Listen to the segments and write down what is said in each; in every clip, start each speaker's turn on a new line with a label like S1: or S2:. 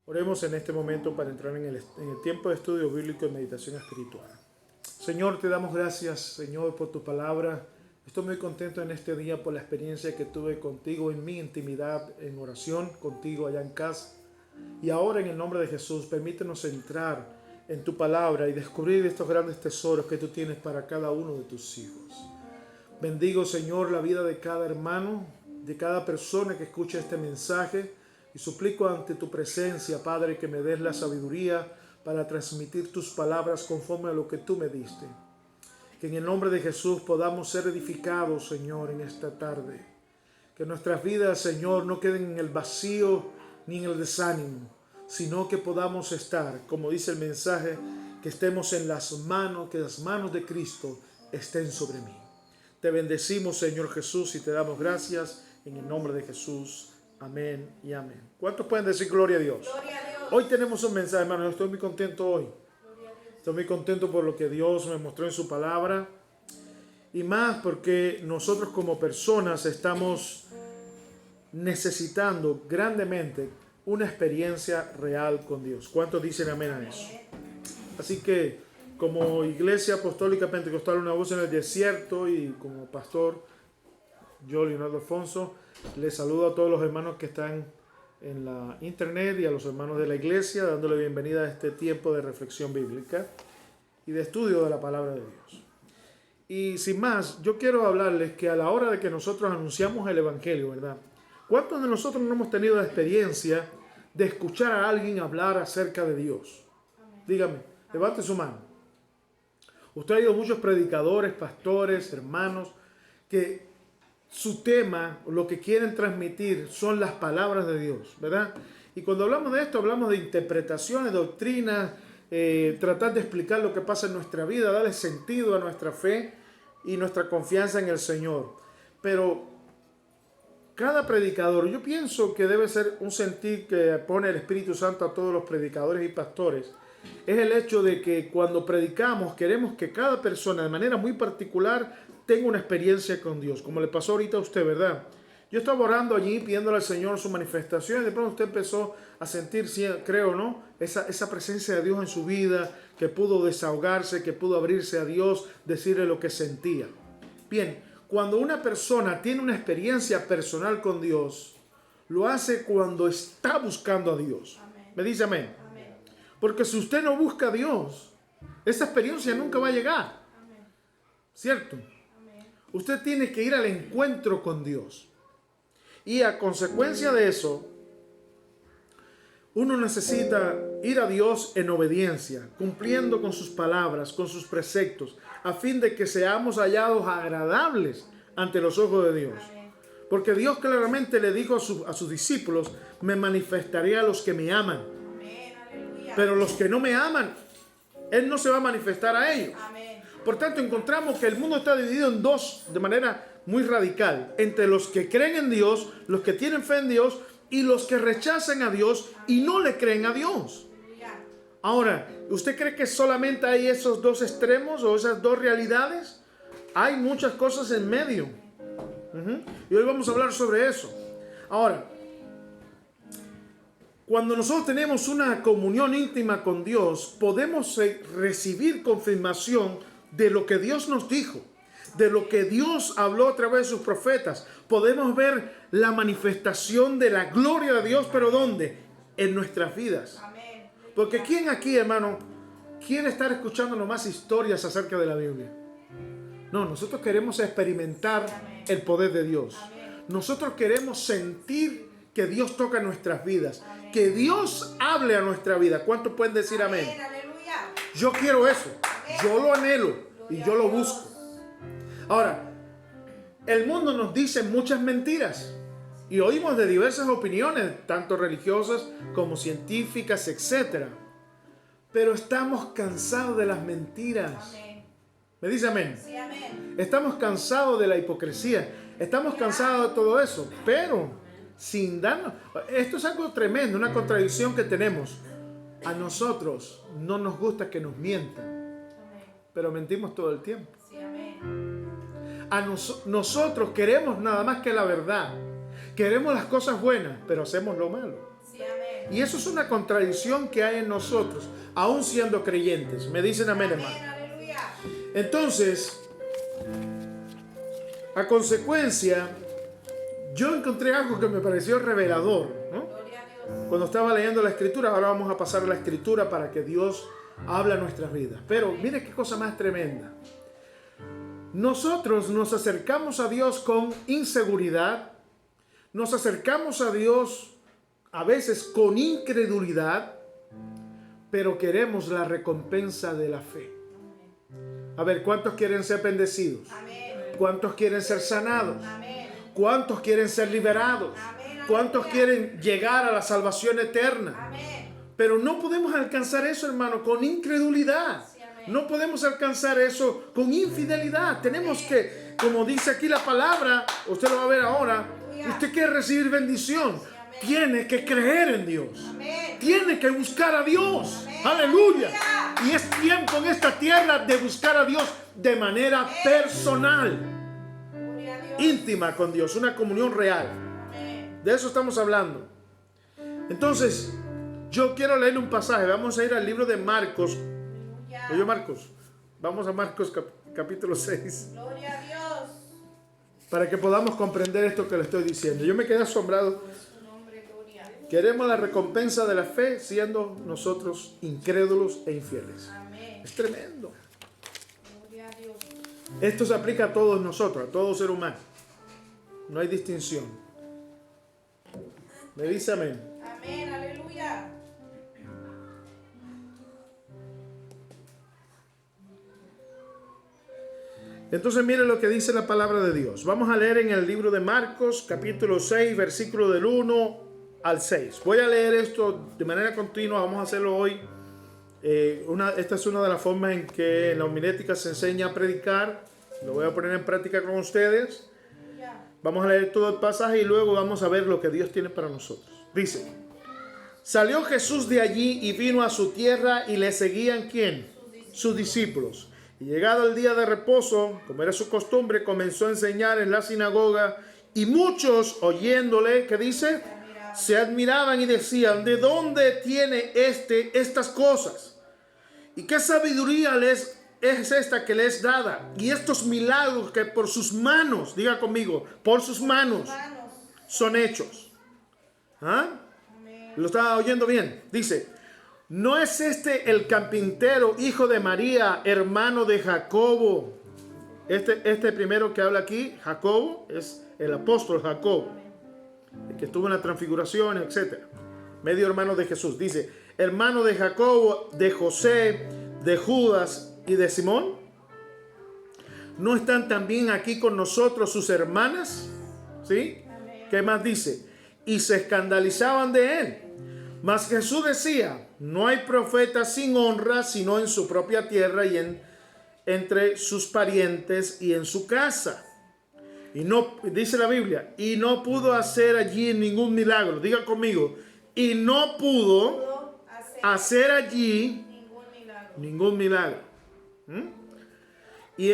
S1: Oremos en este momento para entrar en el tiempo de estudio bíblico y meditación espiritual. Señor, te damos gracias, Señor, por tu palabra. Estoy muy contento en este día por la experiencia que tuve contigo en mi intimidad, en oración, contigo allá en casa. Y ahora en el nombre de Jesús, permítenos entrar en tu palabra y descubrir estos grandes tesoros que tú tienes para cada uno de tus hijos. Bendigo, Señor, la vida de cada hermano, de cada persona que escucha este mensaje. Y suplico ante tu presencia, Padre, que me des la sabiduría para transmitir tus palabras conforme a lo que tú me diste. Que en el nombre de Jesús podamos ser edificados, Señor, en esta tarde. Que nuestras vidas, Señor, no queden en el vacío ni en el desánimo, sino que podamos estar, como dice el mensaje, que estemos en las manos, que las manos de Cristo estén sobre mí. Te bendecimos, Señor Jesús, y te damos gracias en el nombre de Jesús. Amén y amén. ¿Cuántos pueden decir gloria a Dios?
S2: Gloria a Dios.
S1: Hoy tenemos un mensaje, hermano. Yo estoy muy contento hoy. Estoy muy contento por lo que Dios me mostró en su palabra. Y más porque nosotros como personas estamos necesitando grandemente una experiencia real con Dios. ¿Cuántos dicen amén a eso? Así que como Iglesia Apostólica Pentecostal Una Voz en el Desierto y como pastor yo, Leonardo Alfonso, les saludo a todos los hermanos que están en la internet y a los hermanos de la iglesia, dándole bienvenida a este tiempo de reflexión bíblica y de estudio de la palabra de Dios. Y sin más, yo quiero hablarles que a la hora de que nosotros anunciamos el evangelio, ¿verdad? ¿Cuántos de nosotros no hemos tenido la experiencia de escuchar a alguien hablar acerca de Dios? Dígame, levante su mano. Usted ha oído muchos predicadores, pastores, hermanos, que su tema, lo que quieren transmitir son las palabras de Dios, ¿verdad? Y cuando hablamos de esto, hablamos de interpretaciones, doctrinas, tratar de explicar lo que pasa en nuestra vida, darle sentido a nuestra fe y nuestra confianza en el Señor. Pero cada predicador, yo pienso que debe ser un sentir que pone el Espíritu Santo a todos los predicadores y pastores, es el hecho de que cuando predicamos queremos que cada persona de manera muy particular tenga una experiencia con Dios, como le pasó ahorita a usted, ¿verdad? Yo estaba orando allí pidiéndole al Señor su manifestación y de pronto usted empezó a sentir, creo, ¿no? Esa presencia de Dios en su vida, que pudo desahogarse, que pudo abrirse a Dios, decirle lo que sentía. Bien, cuando una persona tiene una experiencia personal con Dios, lo hace cuando está buscando a Dios. Amén. ¿Me dice amén? Amén. Porque si usted no busca a Dios, esa experiencia nunca va a llegar. Amén. ¿Cierto? Amén. Usted tiene que ir al encuentro con Dios. Y a consecuencia de eso, uno necesita ir a Dios en obediencia, cumpliendo con sus palabras, con sus preceptos, a fin de que seamos hallados agradables ante los ojos de Dios. Porque Dios claramente le dijo a sus discípulos, me manifestaré a los que me aman. Pero los que no me aman, Él no se va a manifestar a ellos. Por tanto, encontramos que el mundo está dividido en dos de manera muy radical. Entre los que creen en Dios, los que tienen fe en Dios, y los que rechazan a Dios y no le creen a Dios. Ahora, ¿usted cree que solamente hay esos dos extremos o esas dos realidades? Hay muchas cosas en medio. Y hoy vamos a hablar sobre eso. Ahora, cuando nosotros tenemos una comunión íntima con Dios, podemos recibir confirmación de lo que Dios nos dijo, de lo que Dios habló a través de sus profetas. Podemos ver la manifestación de la gloria de Dios, pero ¿dónde? En nuestras vidas. Porque ¿quién aquí, hermano, quiere estar escuchando nomás historias acerca de la Biblia? No, nosotros queremos experimentar el poder de Dios. Nosotros queremos sentir que Dios toca nuestras vidas, que Dios hable a nuestra vida. ¿Cuántos pueden decir amén? Yo quiero eso, yo lo anhelo y yo lo busco. Ahora, el mundo nos dice muchas mentiras y oímos de diversas opiniones, tanto religiosas como científicas, etc. Pero estamos cansados de las mentiras. ¿Me dice amén?
S2: Sí, amén.
S1: Estamos cansados de la hipocresía, estamos cansados de todo eso, pero sin darnos... Esto es algo tremendo, una contradicción que tenemos. A nosotros no nos gusta que nos mientan, pero mentimos todo el tiempo.
S2: Sí, amén.
S1: Nosotros queremos nada más que la verdad. Queremos las cosas buenas, pero hacemos lo malo.
S2: Sí, amén.
S1: Y eso es una contradicción que hay en nosotros, aún siendo creyentes. Me dicen amén, hermano. Entonces, a consecuencia, yo encontré algo que me pareció revelador, ¿no? Cuando estaba leyendo la Escritura. Ahora vamos a pasar a la Escritura para que Dios hable a nuestras vidas. Pero mire qué cosa más tremenda. Nosotros nos acercamos a Dios con inseguridad, nos acercamos a Dios a veces con incredulidad, pero queremos la recompensa de la fe. A ver, ¿cuántos quieren ser bendecidos? ¿Cuántos quieren ser sanados? ¿Cuántos quieren ser liberados? ¿Cuántos quieren llegar a la salvación eterna? Pero no podemos alcanzar eso, hermano, con incredulidad. No podemos alcanzar eso con infidelidad. Tenemos que, como dice aquí la palabra, usted lo va a ver ahora, usted quiere recibir bendición, tiene que creer en Dios. Tiene que buscar a Dios. Aleluya. Y es tiempo en esta tierra de buscar a Dios de manera personal, íntima con Dios, una comunión real. De eso estamos hablando. Entonces, yo quiero leer un pasaje. Vamos a ir al libro de Marcos. Oye, Marcos, vamos a Marcos capítulo 6.
S2: Gloria a Dios.
S1: Para que podamos comprender esto que le estoy diciendo. Yo me quedé asombrado. Queremos la recompensa de la fe siendo nosotros incrédulos e infieles.
S2: Amén.
S1: Es tremendo.
S2: Gloria a Dios.
S1: Esto se aplica a todos nosotros, a todo ser humano. No hay distinción. Me dice amén.
S2: Amén, aleluya.
S1: Entonces mire lo que dice la palabra de Dios. Vamos a leer en el libro de Marcos, capítulo 6, versículo del 1 al 6. Voy a leer esto de manera continua, vamos a hacerlo hoy. Esta es una de las formas en que en la homilética se enseña a predicar. Lo voy a poner en práctica con ustedes. Vamos a leer todo el pasaje y luego vamos a ver lo que Dios tiene para nosotros. Dice: salió Jesús de allí y vino a su tierra y le seguían ¿quién? Sus discípulos. Y llegado el día de reposo, como era su costumbre, comenzó a enseñar en la sinagoga y muchos oyéndole, ¿qué dice? Se admiraban y decían: ¿de dónde tiene estas cosas? ¿Y qué sabiduría es esta que le es dada? Y estos milagros que por sus manos, diga conmigo, por sus manos son hechos. ¿Ah? ¿Lo estaba oyendo bien? Dice: ¿no es este el carpintero, hijo de María, hermano de Jacobo? Este primero que habla aquí, Jacobo, es el apóstol Jacobo, el que estuvo en la transfiguración, etc. Medio hermano de Jesús. Dice: hermano de Jacobo, de José, de Judas y de Simón. ¿No están también aquí con nosotros sus hermanas? ¿Sí? ¿Qué más dice? Y se escandalizaban de él. Mas Jesús decía: no hay profeta sin honra sino en su propia tierra y entre sus parientes y en su casa. Y no, dice la Biblia, y no pudo hacer allí ningún milagro. Diga conmigo: y no pudo hacer allí ningún milagro. Y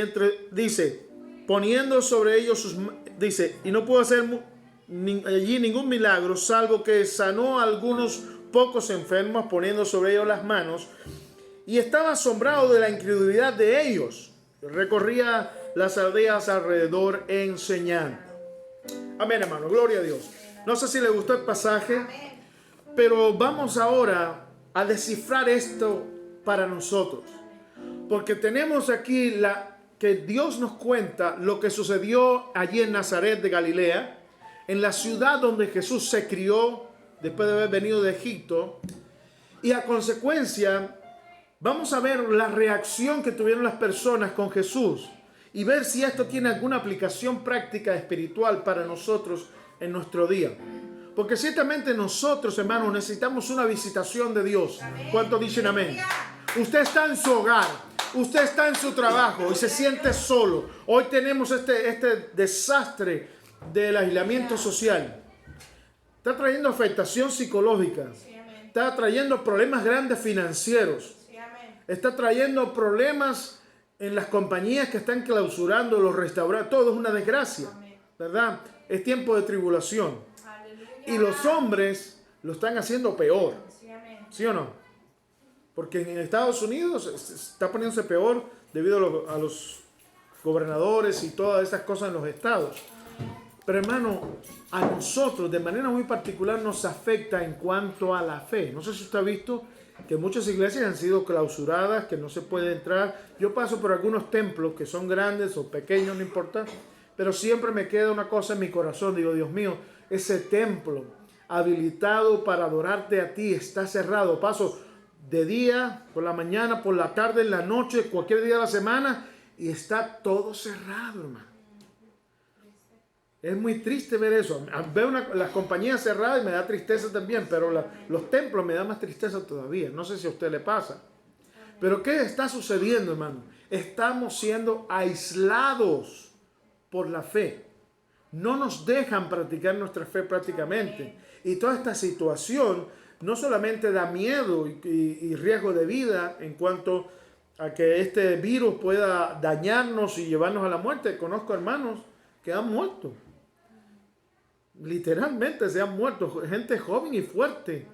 S1: dice, poniendo sobre ellos dice, y no pudo hacer allí ningún milagro, salvo que sanó a algunos pocos enfermos, poniendo sobre ellos las manos. Y estaba asombrado de la incredulidad de ellos. Recorría las aldeas alrededor enseñando. Amén, hermano, gloria a Dios. No sé si le gustó el pasaje, pero vamos ahora a descifrar esto para nosotros, porque tenemos aquí que Dios nos cuenta lo que sucedió allí en Nazaret de Galilea, en la ciudad donde Jesús se crió después de haber venido de Egipto, y a consecuencia vamos a ver la reacción que tuvieron las personas con Jesús y ver si esto tiene alguna aplicación práctica espiritual para nosotros en nuestro día. Porque ciertamente nosotros, hermanos, necesitamos una visitación de Dios. ¿Cuántos dicen amén? Usted está en su hogar, usted está en su trabajo y se siente solo. Hoy tenemos este desastre del aislamiento social. Está trayendo afectación psicológica. Está trayendo problemas grandes financieros. Está trayendo problemas en las compañías que están clausurando, los restaurantes. Todo es una desgracia, ¿verdad? Es tiempo de tribulación. Y los hombres lo están haciendo peor.
S2: Sí, amén.
S1: ¿Sí o no? Porque en Estados Unidos está poniéndose peor debido a los gobernadores y todas estas cosas en los estados. Pero hermano, a nosotros de manera muy particular nos afecta en cuanto a la fe. No sé si usted ha visto que muchas iglesias han sido clausuradas, que no se puede entrar. Yo paso por algunos templos que son grandes o pequeños, no importa, pero siempre me queda una cosa en mi corazón. Digo, Dios mío, ese templo habilitado para adorarte a ti está cerrado. Paso de día, por la mañana, por la tarde, en la noche, cualquier día de la semana, y está todo cerrado, hermano. Es muy triste ver eso. Veo las compañías cerradas y me da tristeza también, pero los templos me da más tristeza todavía. No sé si a usted le pasa. Pero ¿qué está sucediendo, hermano? Estamos siendo aislados por la fe. No nos dejan practicar nuestra fe prácticamente. Y toda esta situación no solamente da miedo y riesgo de vida en cuanto a que este virus pueda dañarnos y llevarnos a la muerte. Conozco hermanos que han muerto. Literalmente se han muerto. Gente joven y fuerte.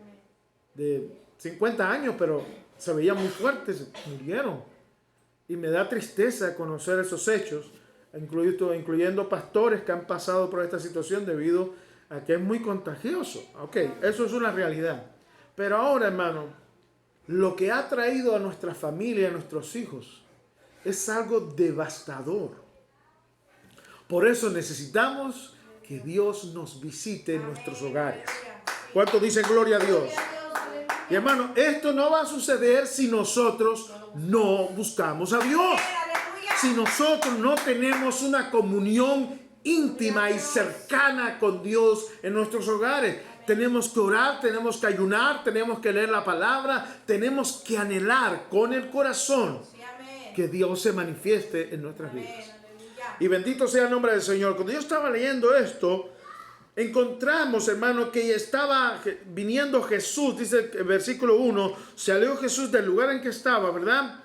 S1: De 50 años, pero se veían muy fuertes. Murieron. Y me da tristeza conocer esos hechos, incluyendo pastores que han pasado por esta situación debido a que es muy contagioso. Ok, eso es una realidad. Pero ahora, hermano, lo que ha traído a nuestra familia, a nuestros hijos, es algo devastador. Por eso necesitamos que Dios nos visite en nuestros hogares. ¿Cuántos dicen gloria a Dios? Y hermano, esto no va a suceder si nosotros no buscamos a Dios. Si nosotros no tenemos una comunión íntima y cercana con Dios en nuestros hogares. Tenemos que orar, tenemos que ayunar, tenemos que leer la palabra, tenemos que anhelar con el corazón que Dios se manifieste en nuestras vidas. Y bendito sea el nombre del Señor. Cuando yo estaba leyendo esto, encontramos, hermano, que estaba viniendo Jesús, dice el versículo 1, salió Jesús del lugar en que estaba, ¿verdad?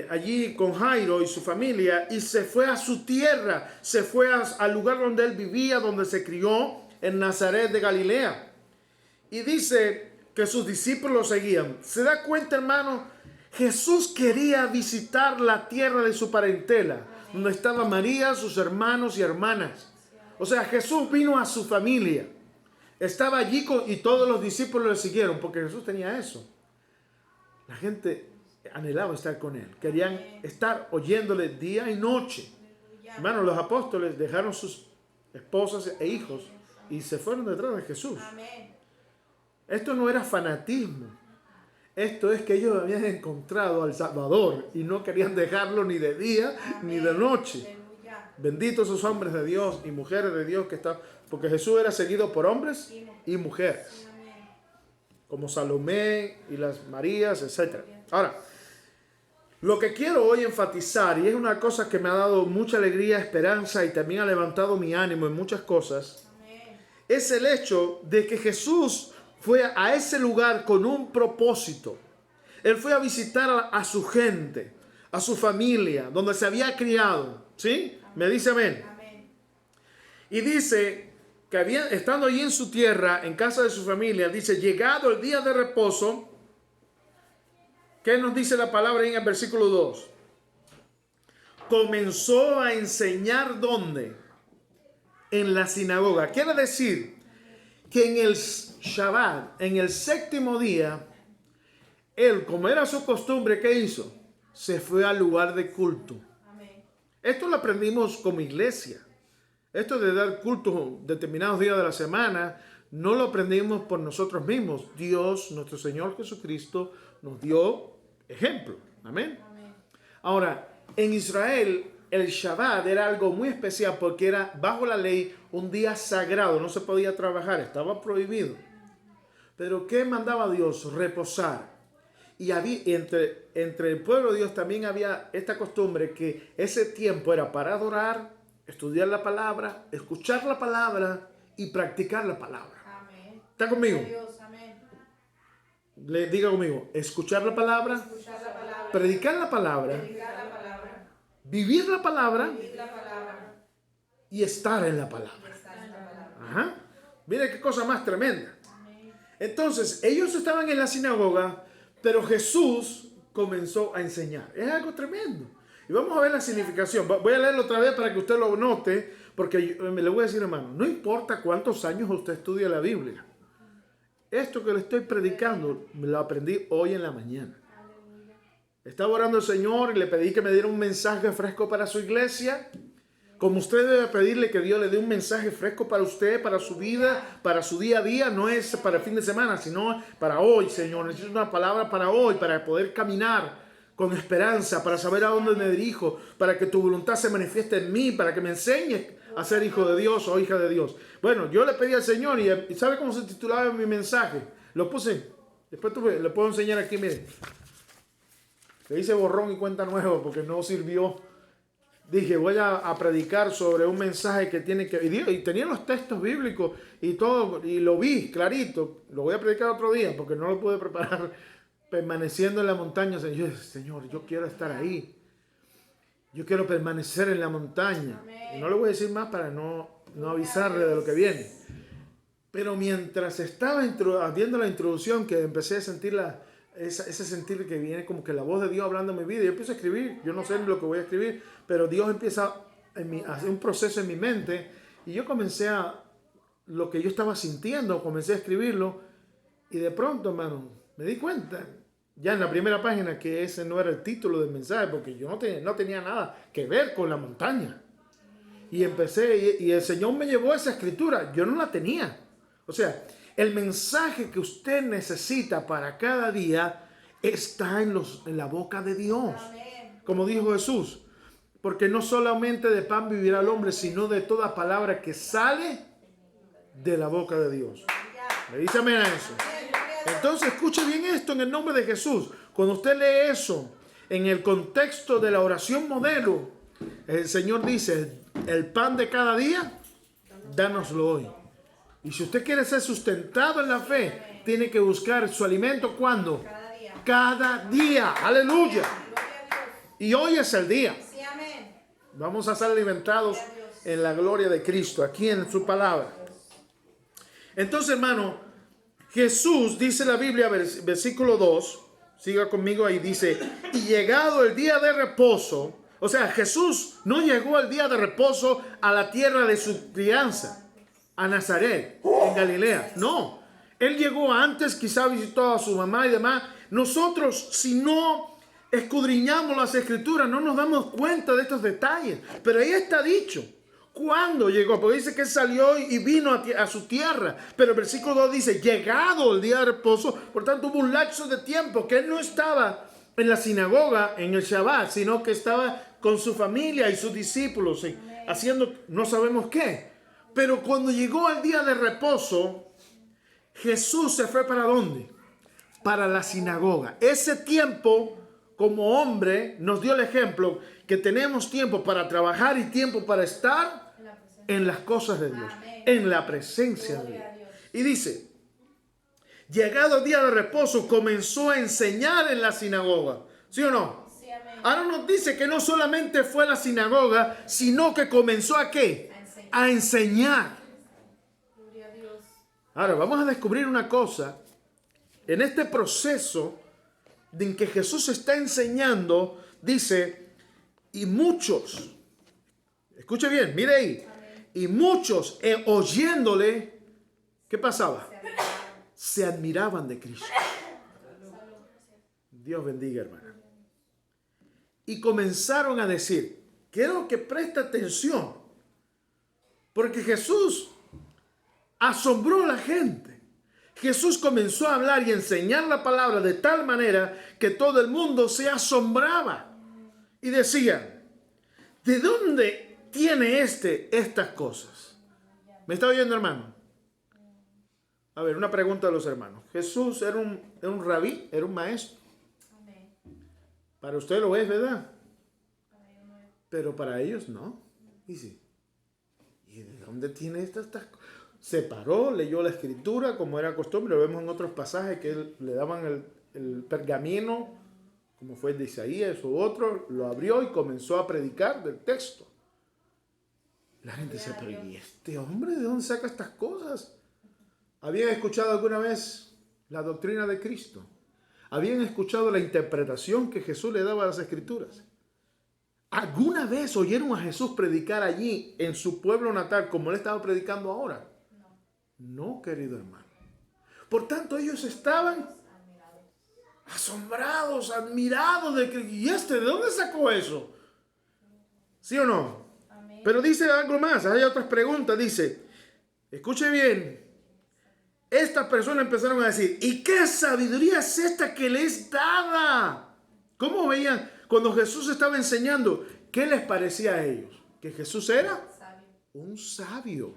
S1: Allí con Jairo y su familia, y se fue a su tierra, se fue al lugar donde él vivía, donde se crió, en Nazaret de Galilea. Y dice que sus discípulos lo seguían. ¿Se da cuenta, hermano? Jesús quería visitar la tierra de su parentela, donde estaba María, sus hermanos y hermanas. O sea, Jesús vino a su familia. Estaba allí y todos los discípulos le siguieron, porque Jesús tenía eso. La gente anhelaba estar con él. Querían estar oyéndole día y noche. Hermano, los apóstoles dejaron sus esposas e hijos y se fueron detrás de Jesús. Esto no era fanatismo. Esto es que ellos habían encontrado al Salvador y no querían dejarlo ni de día ni de noche. Benditos esos hombres de Dios y mujeres de Dios que están, porque Jesús era seguido por hombres y mujeres, como Salomé y las Marías, etc. Ahora, lo que quiero hoy enfatizar, y es una cosa que me ha dado mucha alegría, esperanza y también ha levantado mi ánimo en muchas cosas, es el hecho de que Jesús fue a ese lugar con un propósito. Él fue a visitar a su gente, a su familia, donde se había criado. ¿Sí? Me dice amén. Y dice que estando allí en su tierra, en casa de su familia, dice, llegado el día de reposo, ¿qué nos dice la palabra ahí en el versículo 2? Comenzó a enseñar ¿dónde? En la sinagoga. Quiere decir que en el Shabbat, en el séptimo día, él, como era su costumbre, ¿qué hizo? Se fue al lugar de culto. Esto lo aprendimos como iglesia. Esto de dar culto determinados días de la semana, no lo aprendimos por nosotros mismos. Dios, nuestro Señor Jesucristo, nos dio ejemplo. Amén. Ahora, en Israel, el Shabbat era algo muy especial porque era bajo la ley un día sagrado. No se podía trabajar, estaba prohibido. Pero ¿qué mandaba Dios? Reposar. Y entre el pueblo de Dios también había esta costumbre que ese tiempo era para adorar, estudiar la palabra, escuchar la palabra y practicar la palabra.
S2: Amén.
S1: ¿Está conmigo?
S2: Dios, amén.
S1: Le diga conmigo, escuchar la palabra,
S2: Escuchar la palabra,
S1: predicar la palabra,
S2: predicar la palabra,
S1: vivir la palabra
S2: vivir la palabra,
S1: y estar en la palabra.
S2: estar en la palabra.
S1: Ajá. Mire qué cosa más tremenda.
S2: Amén.
S1: Entonces, ellos estaban en la sinagoga, pero Jesús comenzó a enseñar. Es algo tremendo. Y vamos a ver la significación. Voy a leerlo otra vez para que usted lo note, porque le voy a decir, hermano, no importa cuántos años usted estudia la Biblia. Esto que le estoy predicando, me lo aprendí hoy en la mañana. Estaba orando al Señor y le pedí que me diera un mensaje fresco para su iglesia. Como usted debe pedirle que Dios le dé un mensaje fresco para usted, para su vida, para su día a día. No es para el fin de semana, sino para hoy, Señor. Necesito una palabra para hoy, para poder caminar con esperanza, para saber a dónde me dirijo, para que tu voluntad se manifieste en mí, para que me enseñes a ser hijo de Dios o hija de Dios. Bueno, yo le pedí al Señor y ¿sabe cómo se titulaba mi mensaje? Lo puse, después le puedo enseñar aquí, mire. Le hice borrón y cuenta nueva porque no sirvió. Dije, voy a predicar sobre un mensaje que tiene que... Y tenía los textos bíblicos y todo, y lo vi clarito. Lo voy a predicar otro día porque no lo pude preparar. Permaneciendo en la montaña. Señor, yo quiero estar ahí. Yo quiero permanecer en la montaña. Y no le voy a decir más para no avisarle de lo que viene. Pero mientras estaba viendo la introducción, que empecé a sentir ese sentir que viene como que la voz de Dios hablando en mi vida. Yo empiezo a escribir, yo no sé lo que voy a escribir, pero Dios empieza a hacer un proceso en mi mente y yo comencé lo que yo estaba sintiendo, comencé a escribirlo y de pronto, hermano, me di cuenta, ya en la primera página, que ese no era el título del mensaje, porque yo no tenía nada que ver con la montaña. Y empecé, y el Señor me llevó a esa escritura, yo no la tenía. O sea, el mensaje que usted necesita para cada día está en la boca de Dios. Como dijo Jesús, porque no solamente de pan vivirá el hombre, sino de toda palabra que sale de la boca de Dios. ¿Me dice amén a eso? Entonces escuche bien esto en el nombre de Jesús. Cuando usted lee eso en el contexto de la oración modelo, el Señor dice, el pan de cada día, dánoslo hoy. Y si usted quiere ser sustentado en la fe, tiene que buscar su alimento, ¿cuándo? Cada día. Aleluya. Y hoy es el día. Vamos a ser alimentados en la gloria de Cristo, aquí en su palabra. Entonces, hermano, Jesús, dice la Biblia, versículo 2, siga conmigo ahí, dice, y llegado el día de reposo, o sea, Jesús no llegó al día de reposo a la tierra de su crianza, a Nazaret, en Galilea. No, él llegó antes, quizá visitó a su mamá y demás. Nosotros, si no escudriñamos las escrituras, no nos damos cuenta de estos detalles. Pero ahí está dicho, ¿cuándo llegó? Porque dice que él salió y vino a su tierra. Pero el versículo 2 dice, llegado el día de reposo. Por tanto, hubo un lapso de tiempo que él no estaba en la sinagoga, en el Shabbat, sino que estaba con su familia y sus discípulos, haciendo no sabemos qué. Pero cuando llegó el día de reposo, Jesús se fue ¿para dónde? Para la sinagoga. Ese tiempo, como hombre, nos dio el ejemplo que tenemos tiempo para trabajar y tiempo para estar en las cosas de Dios, en la presencia de Dios. Y dice, llegado el día de reposo, comenzó a enseñar en la sinagoga. ¿Sí o no? Ahora nos dice que no solamente fue a la sinagoga, sino que comenzó ¿a qué? A enseñar. Ahora vamos a descubrir una cosa. En este proceso en que Jesús está enseñando, dice, y muchos, escuche bien, mire ahí, y muchos oyéndole, ¿qué pasaba? Se admiraban de Cristo. Dios bendiga, hermana. Y comenzaron a decir, quiero que preste atención, porque Jesús asombró a la gente. Jesús comenzó a hablar y enseñar la palabra de tal manera que todo el mundo se asombraba. Y decía, ¿de dónde tiene estas cosas? ¿Me está oyendo, hermano? A ver, una pregunta a los hermanos. Jesús era un rabí, era un maestro. Para usted lo es, ¿verdad? Pero para ellos no. Dice, ¿y de dónde tiene estas cosas? Se paró, leyó la escritura como era costumbre. Lo vemos en otros pasajes que le daban el pergamino, como fue el de Isaías u otro, lo abrió y comenzó a predicar del texto. La gente decía, pero ¿y este hombre de dónde saca estas cosas? ¿Habían escuchado alguna vez la doctrina de Cristo. Habían escuchado la interpretación que Jesús le daba a las Escrituras. ¿Alguna vez oyeron a Jesús predicar allí en su pueblo natal como él estaba predicando ahora? No, querido hermano. Por tanto, ellos estaban asombrados, admirados de que, ¿y de dónde sacó eso? ¿Sí o no?
S2: Amén.
S1: Pero dice algo más, hay otras preguntas, dice, escuche bien, estas personas empezaron a decir, ¿y qué sabiduría es esta que les daba? ¿Cómo veían cuando Jesús estaba enseñando? ¿Qué les parecía a ellos? Que Jesús era un sabio,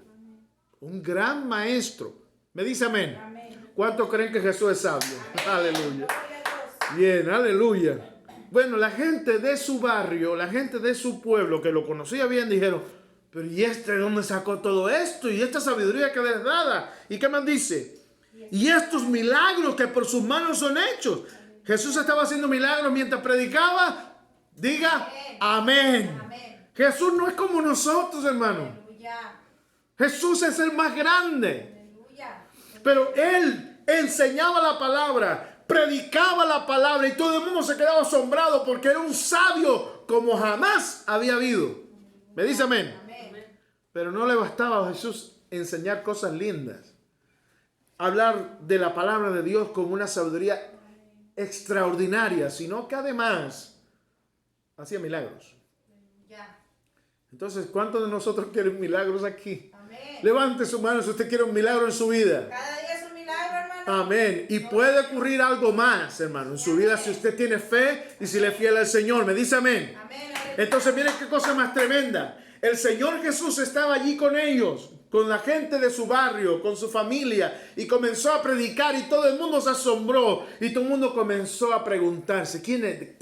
S1: un gran maestro. ¿Me dice amén?
S2: Amén.
S1: ¿Cuántos creen que Jesús es sabio? Aleluya.
S2: Gloria a Dios.
S1: Bien, aleluya. Bueno, la gente de su barrio, la gente de su pueblo que lo conocía bien, dijeron, pero ¿y de dónde sacó todo esto? ¿Y esta sabiduría que les dada? ¿Y qué más dice? Y estos milagros que por sus manos son hechos. Jesús estaba haciendo milagros mientras predicaba. Diga, amén.
S2: Amén.
S1: Jesús no es como nosotros, hermano.
S2: Aleluya.
S1: Jesús es el más grande.
S2: Aleluya.
S1: Pero Él enseñaba la palabra, predicaba la palabra y todo el mundo se quedaba asombrado porque era un sabio como jamás había habido. ¿Me dice amén?
S2: Amén.
S1: Pero no le bastaba a Jesús enseñar cosas lindas, hablar de la palabra de Dios con una sabiduría extraordinaria, sino que además hacía milagros.
S2: Ya.
S1: Entonces, ¿cuántos de nosotros quieren milagros aquí?
S2: Amén.
S1: Levante su mano si usted quiere un milagro en su vida.
S2: Cada día es un milagro, hermano.
S1: Amén. Y puede ocurrir algo más, hermano, en su vida si usted tiene fe y si le es fiel al Señor. ¿Me dice amén?
S2: Amén.
S1: Entonces, miren qué cosa más tremenda. El Señor Jesús estaba allí con ellos, con la gente de su barrio, con su familia, y comenzó a predicar y todo el mundo se asombró y todo el mundo comenzó a preguntarse, ¿quién es?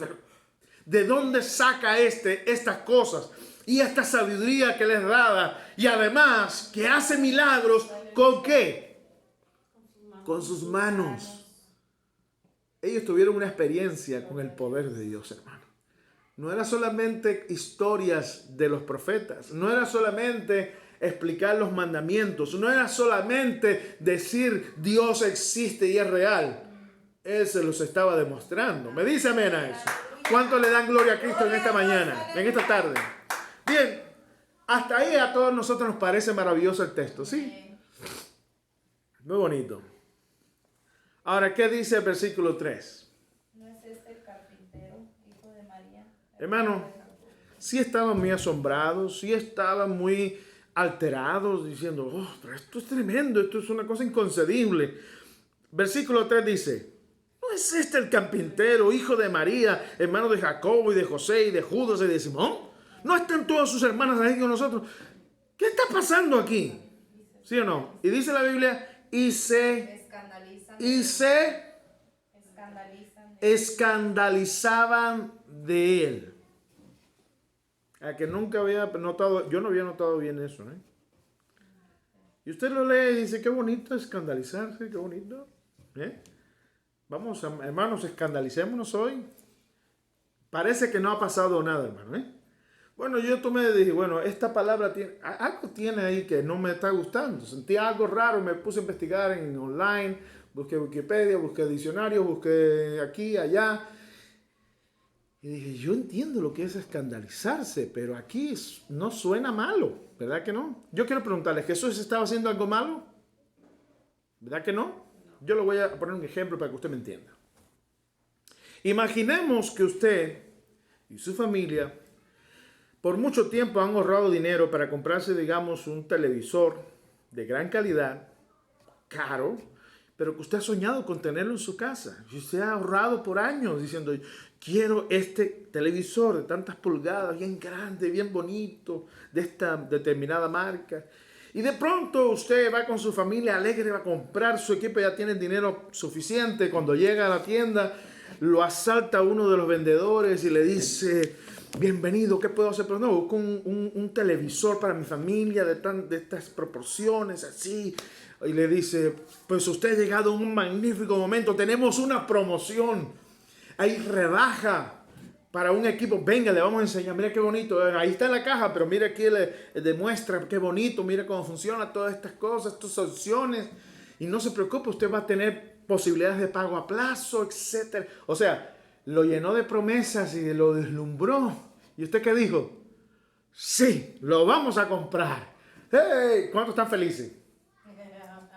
S1: ¿De dónde saca estas cosas? Y esta sabiduría que les daba, y además que hace milagros, ¿con qué? Con sus manos. Ellos tuvieron una experiencia con el poder de Dios, hermano. No era solamente historias de los profetas, no era solamente explicar los mandamientos, no era solamente decir Dios existe y es real. Él se los estaba demostrando. ¿Me dice amén a eso? ¿Cuánto le dan gloria a Cristo en esta mañana, en esta tarde? Bien, hasta ahí a todos nosotros nos parece maravilloso el texto, ¿sí? Muy bonito. Ahora, ¿qué dice el versículo 3?
S2: ¿No es este el carpintero, hijo de María?
S1: Hermano, sí estaban muy asombrados, sí estaban muy alterados, diciendo, oh, pero esto es tremendo, esto es una cosa inconcebible. Versículo 3 dice, ¿no es este el carpintero, hijo de María, hermano de Jacobo y de José y de Judas y de Simón? ¿No están todas sus hermanas ahí con nosotros? ¿Qué está pasando aquí? ¿Sí o no? Y dice la Biblia, y se escandalizaban de él. A que nunca había notado, yo no había notado bien eso, ¿eh? Y usted lo lee y dice, qué bonito escandalizarse, qué bonito. Vamos, hermanos, escandalicémonos hoy. Parece que no ha pasado nada, hermano, ¿eh? Bueno, yo tomé y dije, bueno, esta palabra algo tiene ahí que no me está gustando. Sentí algo raro, me puse a investigar en online, busqué Wikipedia, busqué diccionarios, busqué aquí, allá. Y dije, yo entiendo lo que es escandalizarse, pero aquí no suena malo, ¿verdad que no? Yo quiero preguntarle, ¿Jesús estaba haciendo algo malo? ¿Verdad que no? Yo le voy a poner un ejemplo para que usted me entienda. Imaginemos que usted y su familia por mucho tiempo han ahorrado dinero para comprarse, digamos, un televisor de gran calidad, caro, pero que usted ha soñado con tenerlo en su casa. Y usted ha ahorrado por años diciendo, quiero este televisor de tantas pulgadas, bien grande, bien bonito, de esta determinada marca. Y de pronto usted va con su familia alegre, va a comprar su equipo, ya tiene el dinero suficiente. Cuando llega a la tienda, lo asalta uno de los vendedores y le dice, bienvenido, ¿qué puedo hacer? Pero no, busco un televisor para mi familia de estas proporciones, así. Y le dice, pues usted ha llegado en un magnífico momento, tenemos una promoción, hay rebaja para un equipo, venga, le vamos a enseñar, mira qué bonito, ahí está en la caja, pero mira aquí le demuestra qué bonito, mira cómo funcionan todas estas cosas, estas opciones, y no se preocupe, usted va a tener posibilidades de pago a plazo, etc. O sea, lo llenó de promesas y lo deslumbró. ¿Y usted qué dijo? Sí, lo vamos a comprar. ¡Hey! ¿Cuántos están felices?